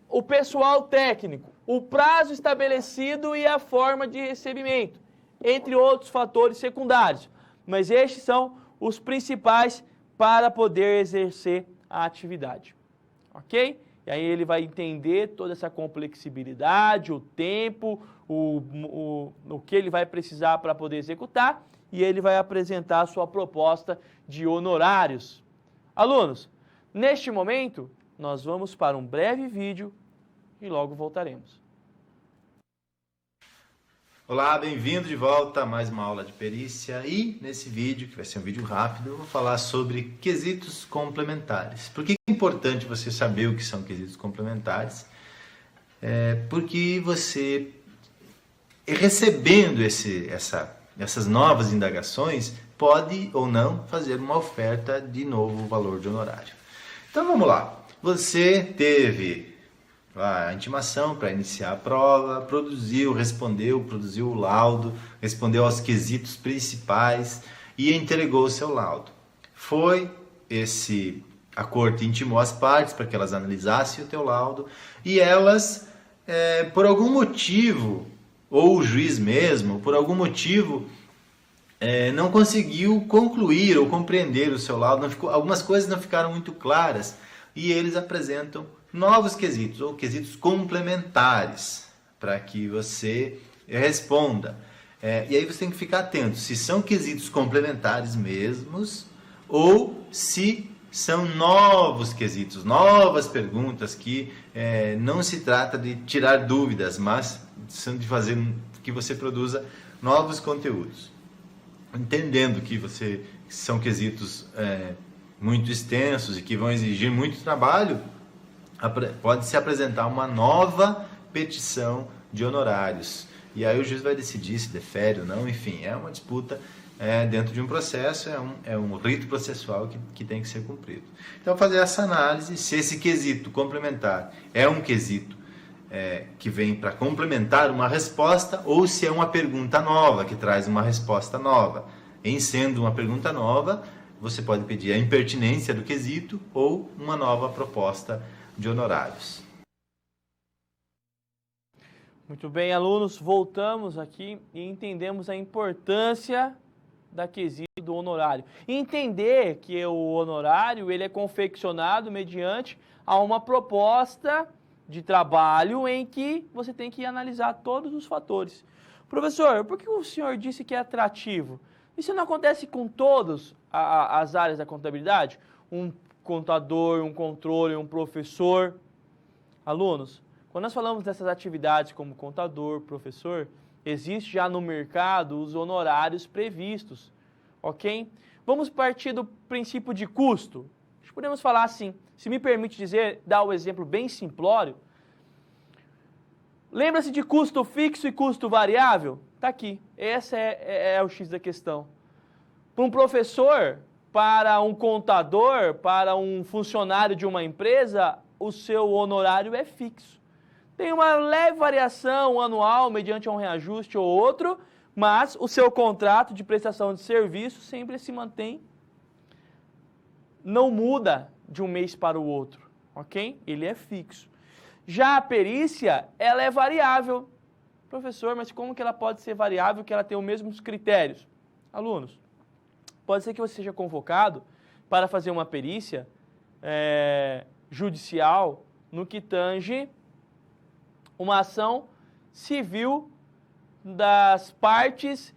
O pessoal técnico, o prazo estabelecido e a forma de recebimento, entre outros fatores secundários. Mas estes são os principais para poder exercer a atividade, ok? E aí ele vai entender toda essa complexibilidade, o tempo, o que ele vai precisar para poder executar, e ele vai apresentar a sua proposta de honorários. Alunos, neste momento, nós vamos para um breve vídeo e logo voltaremos. Olá, bem-vindo de volta a mais uma aula de perícia e nesse vídeo, que vai ser um vídeo rápido, eu vou falar sobre quesitos complementares. Por que é importante você saber o que são quesitos complementares? Porque você, recebendo essas novas indagações, pode ou não fazer uma oferta de novo valor de honorário. Então vamos lá, você teve a intimação para iniciar a prova, produziu o laudo, respondeu aos quesitos principais e entregou o seu laudo. A corte intimou as partes para que elas analisassem o teu laudo e elas, por algum motivo, ou o juiz mesmo, por algum motivo, não conseguiu concluir ou compreender o seu laudo, algumas coisas não ficaram muito claras e eles apresentam novos quesitos ou quesitos complementares para que você responda. E aí você tem que ficar atento se são quesitos complementares mesmos ou se são novos quesitos, novas perguntas que não se trata de tirar dúvidas, mas são de fazer que você produza novos conteúdos. Entendendo que são quesitos muito extensos e que vão exigir muito trabalho, pode-se apresentar uma nova petição de honorários. E aí o juiz vai decidir se defere ou não, enfim, é uma disputa dentro de um processo, é um rito processual que tem que ser cumprido. Então, fazer essa análise, se esse quesito complementar é um quesito que vem para complementar uma resposta, ou se é uma pergunta nova, que traz uma resposta nova. Em sendo uma pergunta nova, você pode pedir a impertinência do quesito ou uma nova proposta de honorários. Muito bem, alunos, voltamos aqui e entendemos a importância da quesito do honorário. Entender que o honorário ele é confeccionado mediante a uma proposta de trabalho em que você tem que analisar todos os fatores. Professor, por que o senhor disse que é atrativo? Isso não acontece com todas as áreas da contabilidade? Um contador, um controle, um professor. Alunos, quando nós falamos dessas atividades como contador, professor, existe já no mercado os honorários previstos, ok? Vamos partir do princípio de custo. Podemos falar assim, se me permite dizer, dar um exemplo bem simplório. Lembra-se de custo fixo e custo variável? Está aqui, esse é o X da questão. Para um professor, para um contador, para um funcionário de uma empresa, o seu honorário é fixo. Tem uma leve variação anual mediante um reajuste ou outro, mas o seu contrato de prestação de serviço sempre se mantém, não muda de um mês para o outro, ok? Ele é fixo. Já a perícia, ela é variável. Professor, mas como que ela pode ser variável, que ela tem os mesmos critérios? Alunos, pode ser que você seja convocado para fazer uma perícia judicial no que tange uma ação civil das partes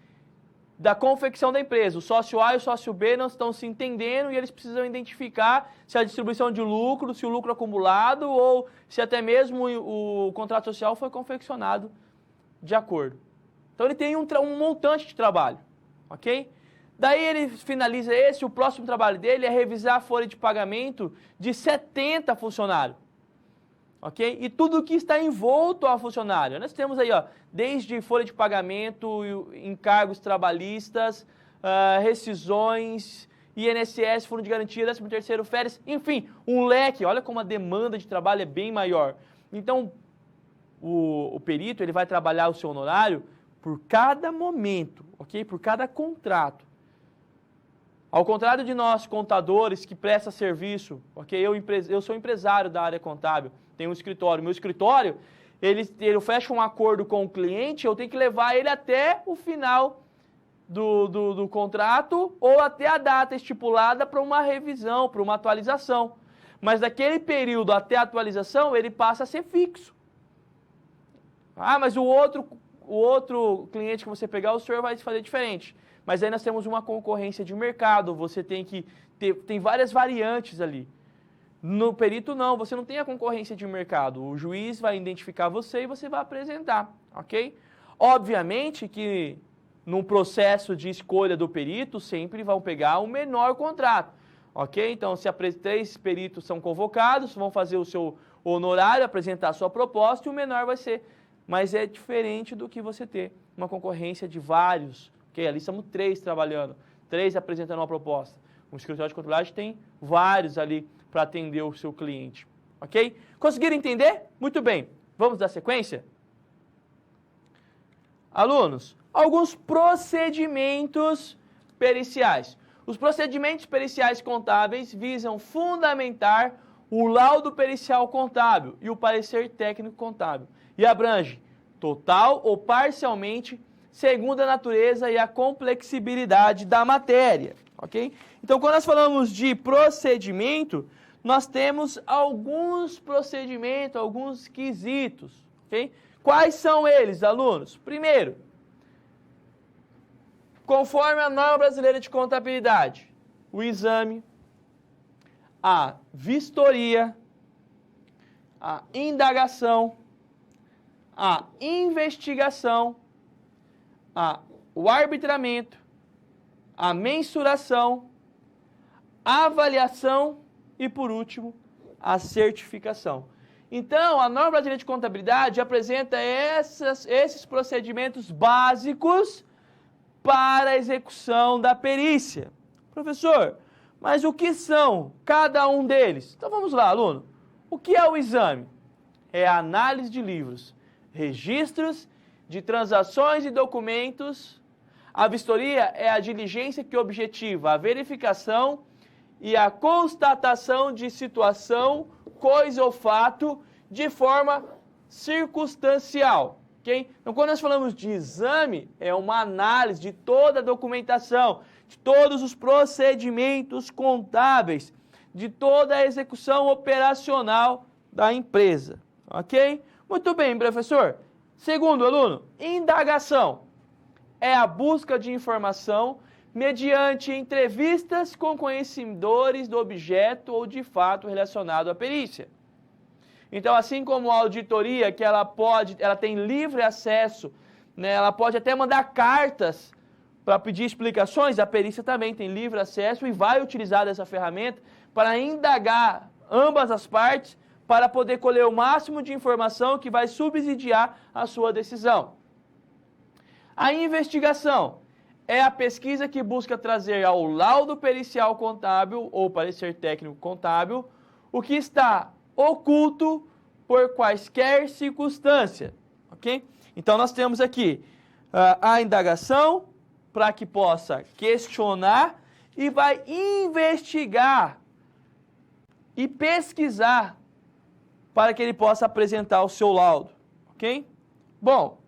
da confecção da empresa. O sócio A e o sócio B não estão se entendendo e eles precisam identificar se a distribuição de lucro, se o lucro acumulado ou se até mesmo o contrato social foi confeccionado de acordo. Então ele tem um montante de trabalho, ok? Daí ele finaliza o próximo trabalho dele é revisar a folha de pagamento de 70 funcionários. Ok? E tudo que está envolto ao funcionário. Nós temos aí, ó, desde folha de pagamento, encargos trabalhistas, rescisões, INSS, fundo de garantia, 13º, férias, enfim, um leque. Olha como a demanda de trabalho é bem maior. Então, o perito ele vai trabalhar o seu honorário por cada momento, ok? Por cada contrato. Ao contrário de nós, contadores, que prestam serviço, ok? Eu sou empresário da área contábil, tenho um escritório. Meu escritório, ele fecha um acordo com o cliente, eu tenho que levar ele até o final do contrato ou até a data estipulada para uma revisão, para uma atualização. Mas daquele período até a atualização, ele passa a ser fixo. Ah, mas o outro cliente que você pegar, o senhor vai fazer diferente. Mas aí nós temos uma concorrência de mercado, você tem que tem várias variantes ali. No perito não, você não tem a concorrência de mercado. O juiz vai identificar você e você vai apresentar, ok? Obviamente que num processo de escolha do perito, sempre vão pegar o menor contrato, ok? Então, se 3 peritos são convocados, vão fazer o seu honorário, apresentar a sua proposta e o menor vai ser. Mas é diferente do que você ter uma concorrência de vários. Okay, ali estamos 3 trabalhando, 3 apresentando uma proposta. O escritório de contabilidade tem vários ali para atender o seu cliente. Ok? Conseguiram entender? Muito bem. Vamos dar sequência? Alunos, alguns procedimentos periciais. Os procedimentos periciais contábeis visam fundamentar o laudo pericial contábil e o parecer técnico contábil. E abrange total ou parcialmente segundo a natureza e a complexibilidade da matéria, ok? Então, quando nós falamos de procedimento, nós temos alguns procedimentos, alguns quesitos, ok? Quais são eles, alunos? Primeiro, conforme a norma brasileira de contabilidade, o exame, a vistoria, a indagação, a investigação, o arbitramento, a mensuração, a avaliação e, por último, a certificação. Então, a norma brasileira de contabilidade apresenta esses procedimentos básicos para a execução da perícia. Professor, mas o que são cada um deles? Então vamos lá, aluno. O que é o exame? É a análise de livros, registros de transações e documentos. A vistoria é a diligência que objetiva a verificação e a constatação de situação, coisa ou fato de forma circunstancial. Okay? Então, quando nós falamos de exame, é uma análise de toda a documentação, de todos os procedimentos contábeis, de toda a execução operacional da empresa. Ok? Muito bem, professor. Segundo, aluno, indagação é a busca de informação mediante entrevistas com conhecedores do objeto ou de fato relacionado à perícia. Então, assim como a auditoria, que ela tem livre acesso, né, ela pode até mandar cartas para pedir explicações, a perícia também tem livre acesso e vai utilizar essa ferramenta para indagar ambas as partes, para poder colher o máximo de informação que vai subsidiar a sua decisão. A investigação é a pesquisa que busca trazer ao laudo pericial contábil ou parecer técnico contábil o que está oculto por quaisquer circunstâncias, ok? Então nós temos aqui a indagação para que possa questionar e vai investigar e pesquisar para que ele possa apresentar o seu laudo, ok? Bom,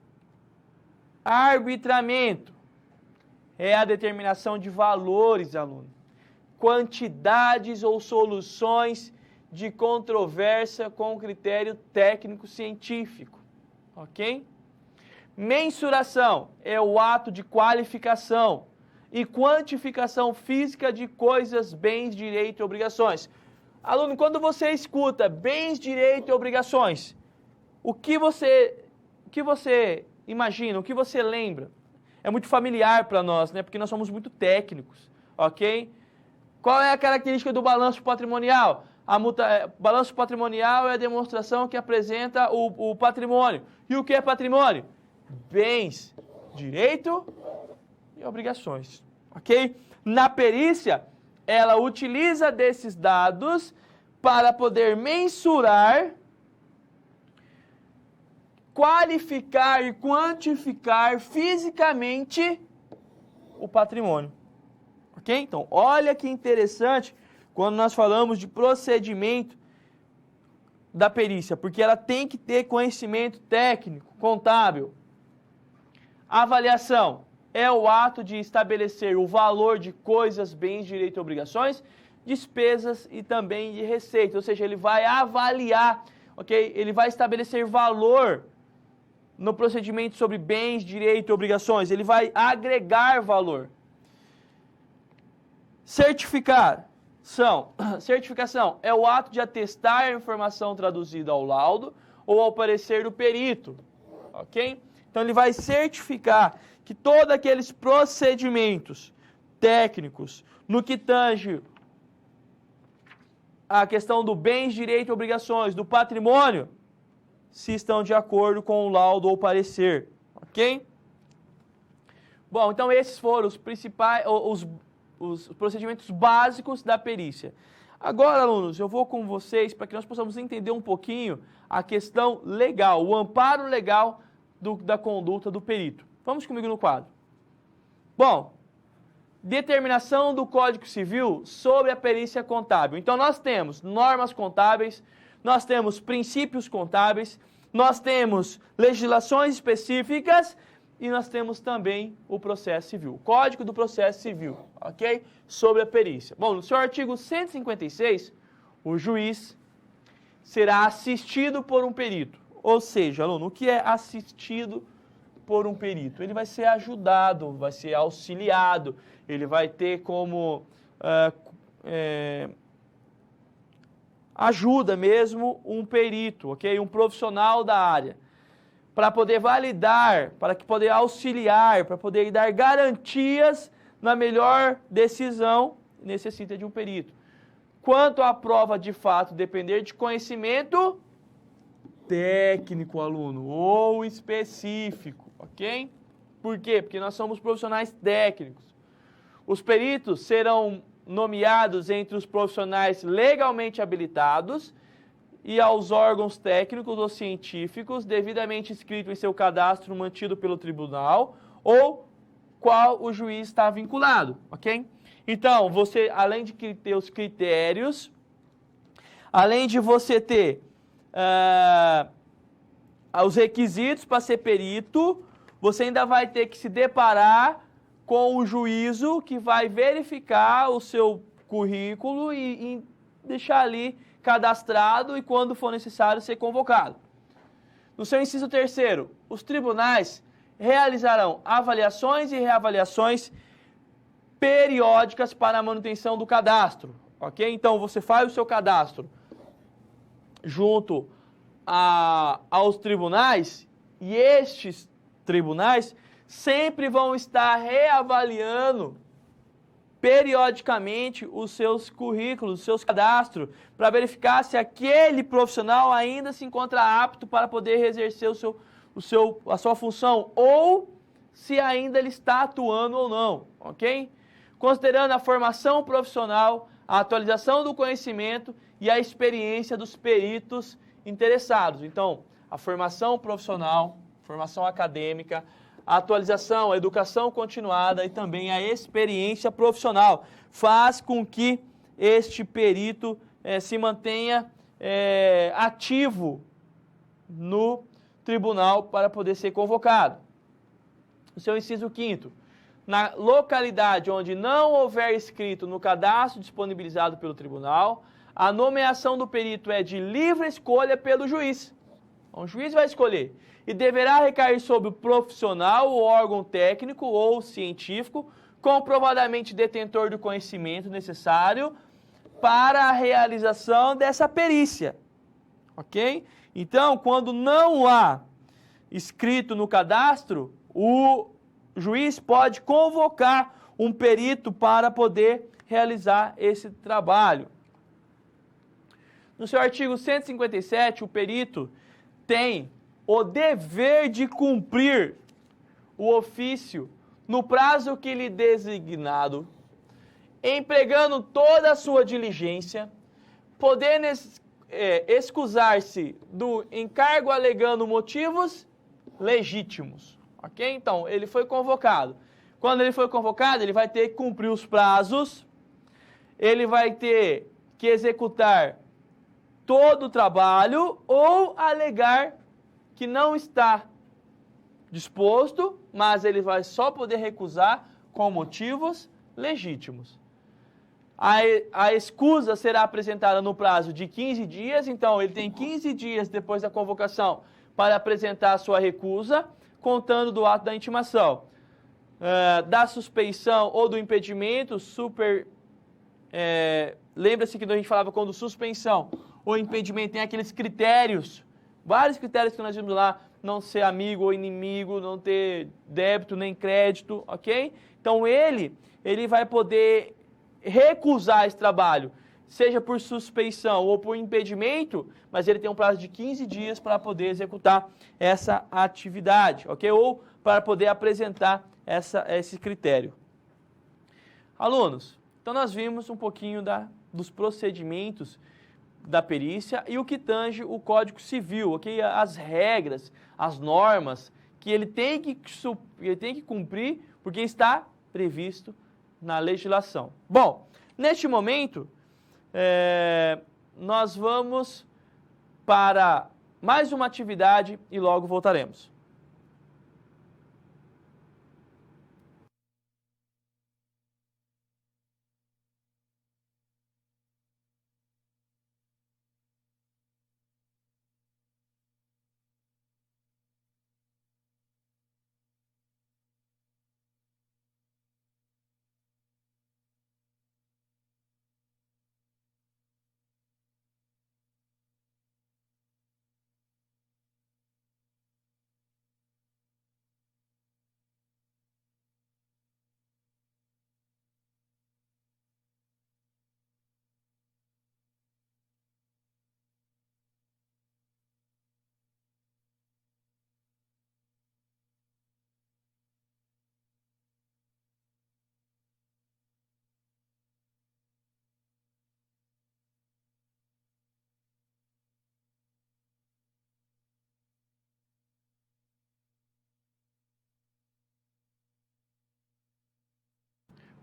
arbitramento é a determinação de valores, aluno, quantidades ou soluções de controvérsia com critério técnico-científico, ok? Mensuração é o ato de qualificação e quantificação física de coisas, bens, direitos e obrigações. Aluno, quando você escuta bens, direitos e obrigações, o que você imagina, o que você lembra? É muito familiar para nós, né? Porque nós somos muito técnicos, ok? Qual é a característica do balanço patrimonial? Balanço patrimonial é a demonstração que apresenta o patrimônio. E o que é patrimônio? Bens, direito e obrigações, ok? Na perícia, ela utiliza desses dados para poder mensurar, qualificar e quantificar fisicamente o patrimônio. Ok? Então, olha que interessante quando nós falamos de procedimento da perícia, porque ela tem que ter conhecimento técnico, contábil. Avaliação é o ato de estabelecer o valor de coisas, bens, direitos e obrigações, despesas e também de receita, ou seja, ele vai avaliar, ok? Ele vai estabelecer valor no procedimento sobre bens, direitos e obrigações, ele vai agregar valor. Certificação é o ato de atestar a informação traduzida ao laudo ou ao parecer do perito, ok? Então ele vai certificar que todos aqueles procedimentos técnicos no que tange a questão do bens, direitos e obrigações, do patrimônio, se estão de acordo com o laudo ou parecer, ok? Bom, então esses foram os principais, os procedimentos básicos da perícia. Agora, alunos, eu vou com vocês para que nós possamos entender um pouquinho a questão legal, o amparo legal da conduta do perito. Vamos comigo no quadro. Bom, determinação do Código Civil sobre a perícia contábil. Então, nós temos normas contábeis, nós temos princípios contábeis, nós temos legislações específicas e nós temos também o processo civil, o Código do Processo Civil, ok? Sobre a perícia. Bom, no seu artigo 156, o juiz será assistido por um perito. Ou seja, aluno, o que é assistido por um perito? Ele vai ser ajudado, vai ser auxiliado, ele vai ter como ajuda mesmo um perito, ok? Um profissional da área, para poder validar, para poder auxiliar, para poder dar garantias na melhor decisão, necessita de um perito. Quanto à prova de fato depender de conhecimento técnico, aluno, ou específico, ok? Por quê? Porque nós somos profissionais técnicos. Os peritos serão nomeados entre os profissionais legalmente habilitados e aos órgãos técnicos ou científicos devidamente inscritos em seu cadastro mantido pelo tribunal ou qual o juiz está vinculado, ok? Então, você, além de ter os critérios, além de você ter os requisitos para ser perito, você ainda vai ter que se deparar com o juízo que vai verificar o seu currículo e deixar ali cadastrado e, quando for necessário, ser convocado. No seu inciso 3º, os tribunais realizarão avaliações e reavaliações periódicas para a manutenção do cadastro, ok? Então, você faz o seu cadastro junto aos tribunais e estes tribunais sempre vão estar reavaliando periodicamente os seus currículos, os seus cadastros, para verificar se aquele profissional ainda se encontra apto para poder exercer a sua função ou se ainda ele está atuando ou não, ok? Considerando a formação profissional, a atualização do conhecimento e a experiência dos peritos interessados. Então, a formação profissional, formação acadêmica, a atualização, a educação continuada e também a experiência profissional faz com que este perito se mantenha ativo no tribunal para poder ser convocado. O seu inciso 5º, na localidade onde não houver escrito no cadastro disponibilizado pelo tribunal, a nomeação do perito é de livre escolha pelo juiz, Então, o juiz vai escolher. E deverá recair sobre o profissional, o órgão técnico ou científico, comprovadamente detentor do conhecimento necessário para a realização dessa perícia. Ok? Então, quando não há escrito no cadastro, o juiz pode convocar um perito para poder realizar esse trabalho. No seu artigo 157, o perito tem o dever de cumprir o ofício no prazo que lhe designado, empregando toda a sua diligência, podendo excusar-se do encargo alegando motivos legítimos. Ok? Então, ele foi convocado. Quando ele foi convocado, ele vai ter que cumprir os prazos, ele vai ter que executar todo o trabalho ou alegar que não está disposto, mas ele vai só poder recusar com motivos legítimos. A escusa será apresentada no prazo de 15 dias, então ele tem 15 dias depois da convocação para apresentar a sua recusa, contando do ato da intimação. Da suspeição ou do impedimento, lembra-se que a gente falava quando suspensão ou impedimento tem aqueles critérios, vários critérios que nós vimos lá, não ser amigo ou inimigo, não ter débito nem crédito, ok? Então ele vai poder recusar esse trabalho, seja por suspeição ou por impedimento, mas ele tem um prazo de 15 dias para poder executar essa atividade, ok? Ou para poder apresentar esse critério. Alunos, então nós vimos um pouquinho dos procedimentos da perícia e o que tange o Código Civil, ok? As regras, as normas que ele tem que cumprir porque está previsto na legislação. Bom, neste momento, nós vamos para mais uma atividade e logo voltaremos.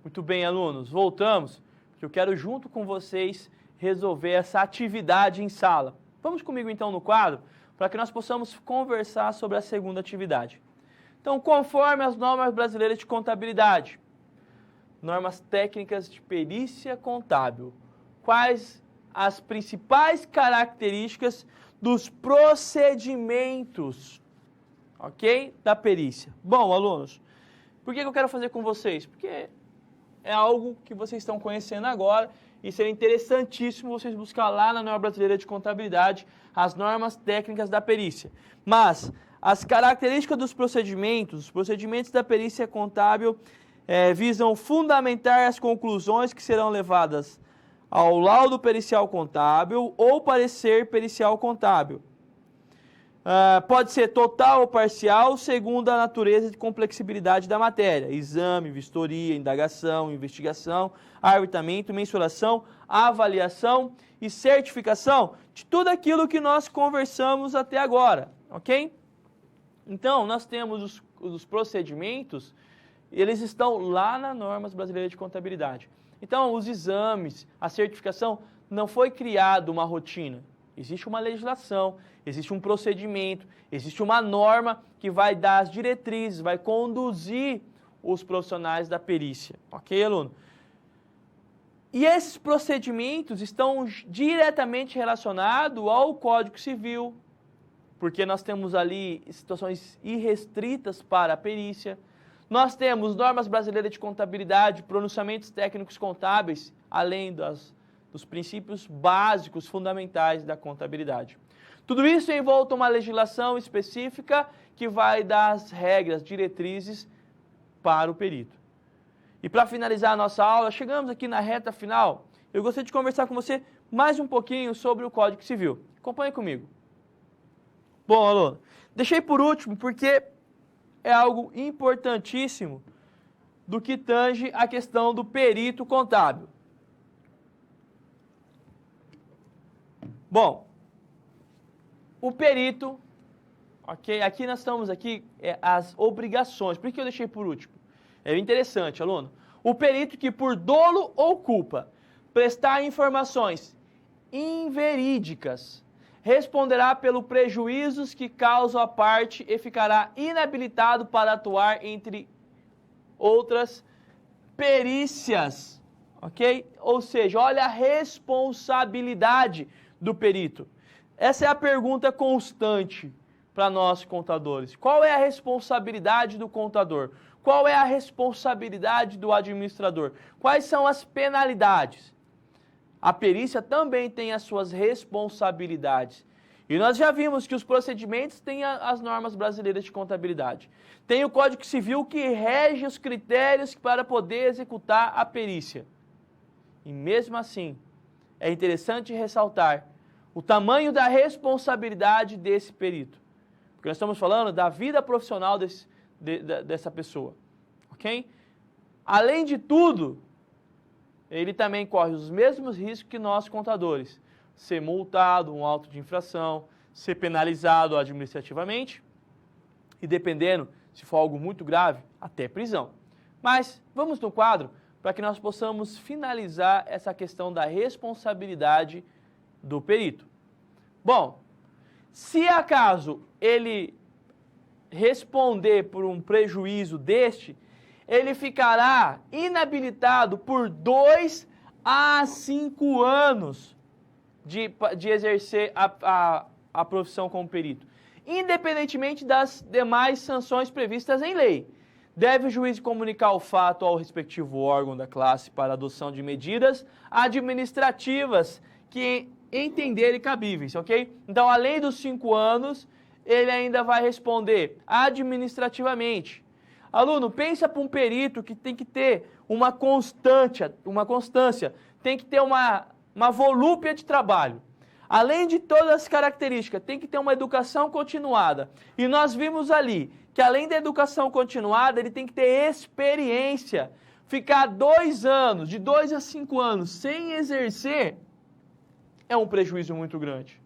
Muito bem, alunos, voltamos, porque eu quero junto com vocês resolver essa atividade em sala. Vamos comigo então no quadro, para que nós possamos conversar sobre a segunda atividade. Então, conforme as normas brasileiras de contabilidade, normas técnicas de perícia contábil, quais as principais características dos procedimentos, ok, da perícia? Bom, alunos, por que eu quero fazer com vocês? Porque é algo que vocês estão conhecendo agora e seria interessantíssimo vocês buscar lá na norma brasileira de contabilidade as normas técnicas da perícia. Mas as características dos procedimentos, os procedimentos da perícia contábil visam fundamentar as conclusões que serão levadas ao laudo pericial contábil ou parecer pericial contábil. Pode ser total ou parcial, segundo a natureza e complexibilidade da matéria. Exame, vistoria, indagação, investigação, arbitramento, mensuração, avaliação e certificação de tudo aquilo que nós conversamos até agora, ok? Então, nós temos os procedimentos, eles estão lá nas normas brasileiras de contabilidade. Então, os exames, a certificação, não foi criado uma rotina. Existe uma legislação, existe um procedimento, existe uma norma que vai dar as diretrizes, vai conduzir os profissionais da perícia. Ok, aluno? E esses procedimentos estão diretamente relacionados ao Código Civil, porque nós temos ali situações irrestritas para a perícia. Nós temos normas brasileiras de contabilidade, pronunciamentos técnicos contábeis, além dos princípios básicos, fundamentais da contabilidade. Tudo isso envolve uma legislação específica que vai dar as regras, diretrizes para o perito. E para finalizar a nossa aula, chegamos aqui na reta final. Eu gostaria de conversar com você mais um pouquinho sobre o Código Civil. Acompanhe comigo. Bom, aluno, deixei por último porque é algo importantíssimo do que tange a questão do perito contábil. Bom, o perito, ok? Aqui nós estamos as obrigações. Por que eu deixei por último? É interessante, aluno. O perito que por dolo ou culpa prestar informações inverídicas responderá pelos prejuízos que causam a parte e ficará inabilitado para atuar entre outras perícias, ok? Ou seja, olha a responsabilidade do perito. Essa é a pergunta constante para nós contadores. Qual é a responsabilidade do contador? Qual é a responsabilidade do administrador? Quais são as penalidades? A perícia também tem as suas responsabilidades. E nós já vimos que os procedimentos têm as normas brasileiras de contabilidade. Tem o Código Civil que rege os critérios para poder executar a perícia. E mesmo assim, é interessante ressaltar o tamanho da responsabilidade desse perito. Porque nós estamos falando da vida profissional dessa pessoa. Ok? Além de tudo, ele também corre os mesmos riscos que nós contadores. Ser multado, um auto de infração, ser penalizado administrativamente e, dependendo, se for algo muito grave, até prisão. Mas vamos no quadro para que nós possamos finalizar essa questão da responsabilidade do perito. Bom, se acaso ele responder por um prejuízo deste, ele ficará inabilitado por 2 a 5 anos de exercer a profissão como perito, independentemente das demais sanções previstas em lei. Deve o juiz comunicar o fato ao respectivo órgão da classe para adoção de medidas administrativas que entenderem cabíveis, ok? Então, além dos 5 anos, ele ainda vai responder administrativamente. Aluno, pensa para um perito que tem que ter uma constância, tem que ter uma volúpia de trabalho. Além de todas as características, tem que ter uma educação continuada. E nós vimos ali que além da educação continuada, ele tem que ter experiência. Ficar 2 anos, de 2 a 5 anos, sem exercer, é um prejuízo muito grande.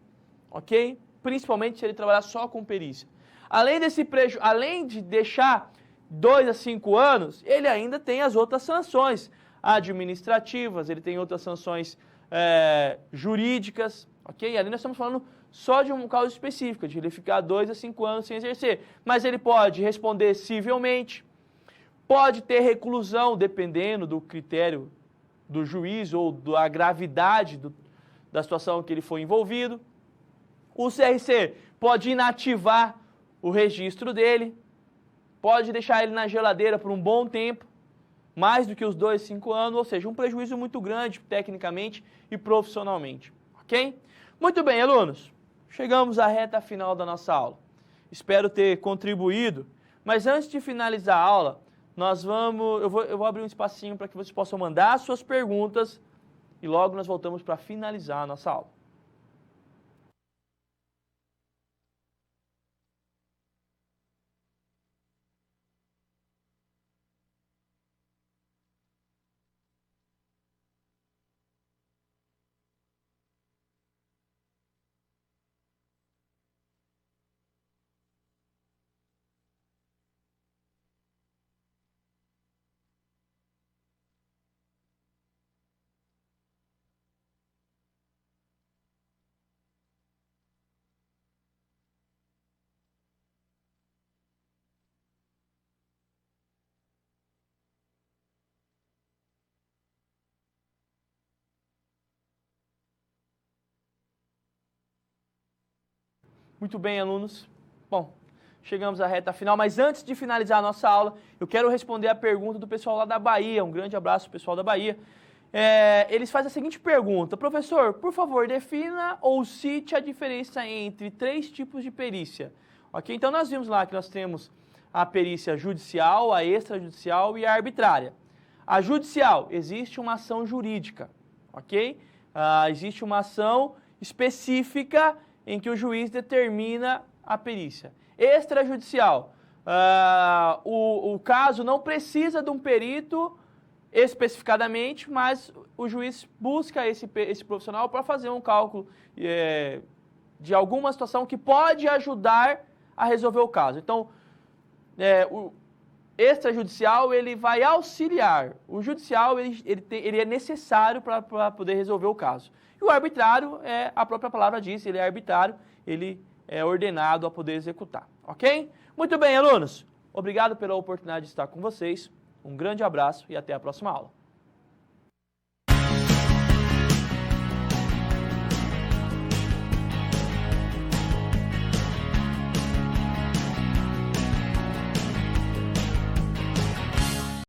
Ok? Principalmente se ele trabalhar só com perícia. Além de deixar 2 a 5 anos, ele ainda tem as outras sanções administrativas, ele tem outras sanções jurídicas, ok? Ali nós estamos falando só de um caso específico, de ele ficar 2 a 5 anos sem exercer. Mas ele pode responder civilmente, pode ter reclusão, dependendo do critério do juiz ou da gravidade da situação que ele foi envolvido. O CRC pode inativar o registro dele, pode deixar ele na geladeira por um bom tempo, mais do que os 2 a 5 anos, ou seja, um prejuízo muito grande, tecnicamente e profissionalmente. Ok? Muito bem, alunos. Chegamos à reta final da nossa aula. Espero ter contribuído, mas antes de finalizar a aula, eu vou abrir um espacinho para que vocês possam mandar suas perguntas e logo nós voltamos para finalizar a nossa aula. Muito bem, alunos. Bom, chegamos à reta final, mas antes de finalizar a nossa aula, eu quero responder a pergunta do pessoal lá da Bahia. Um grande abraço, pessoal da Bahia. Eles fazem a seguinte pergunta: professor, por favor, defina ou cite a diferença entre 3 tipos de perícia. Ok? Então, nós vimos lá que nós temos a perícia judicial, a extrajudicial e a arbitrária. A judicial, existe uma ação jurídica, ok? Existe uma ação específica em que o juiz determina a perícia. Extrajudicial, o caso não precisa de um perito especificadamente, mas o juiz busca esse profissional para fazer um cálculo de alguma situação que pode ajudar a resolver o caso. Então, o extrajudicial, ele vai auxiliar. O judicial, ele é necessário para poder resolver o caso. E o arbitrário, a própria palavra diz, ele é arbitrário, ele é ordenado a poder executar. Ok? Muito bem, alunos. Obrigado pela oportunidade de estar com vocês. Um grande abraço e até a próxima aula.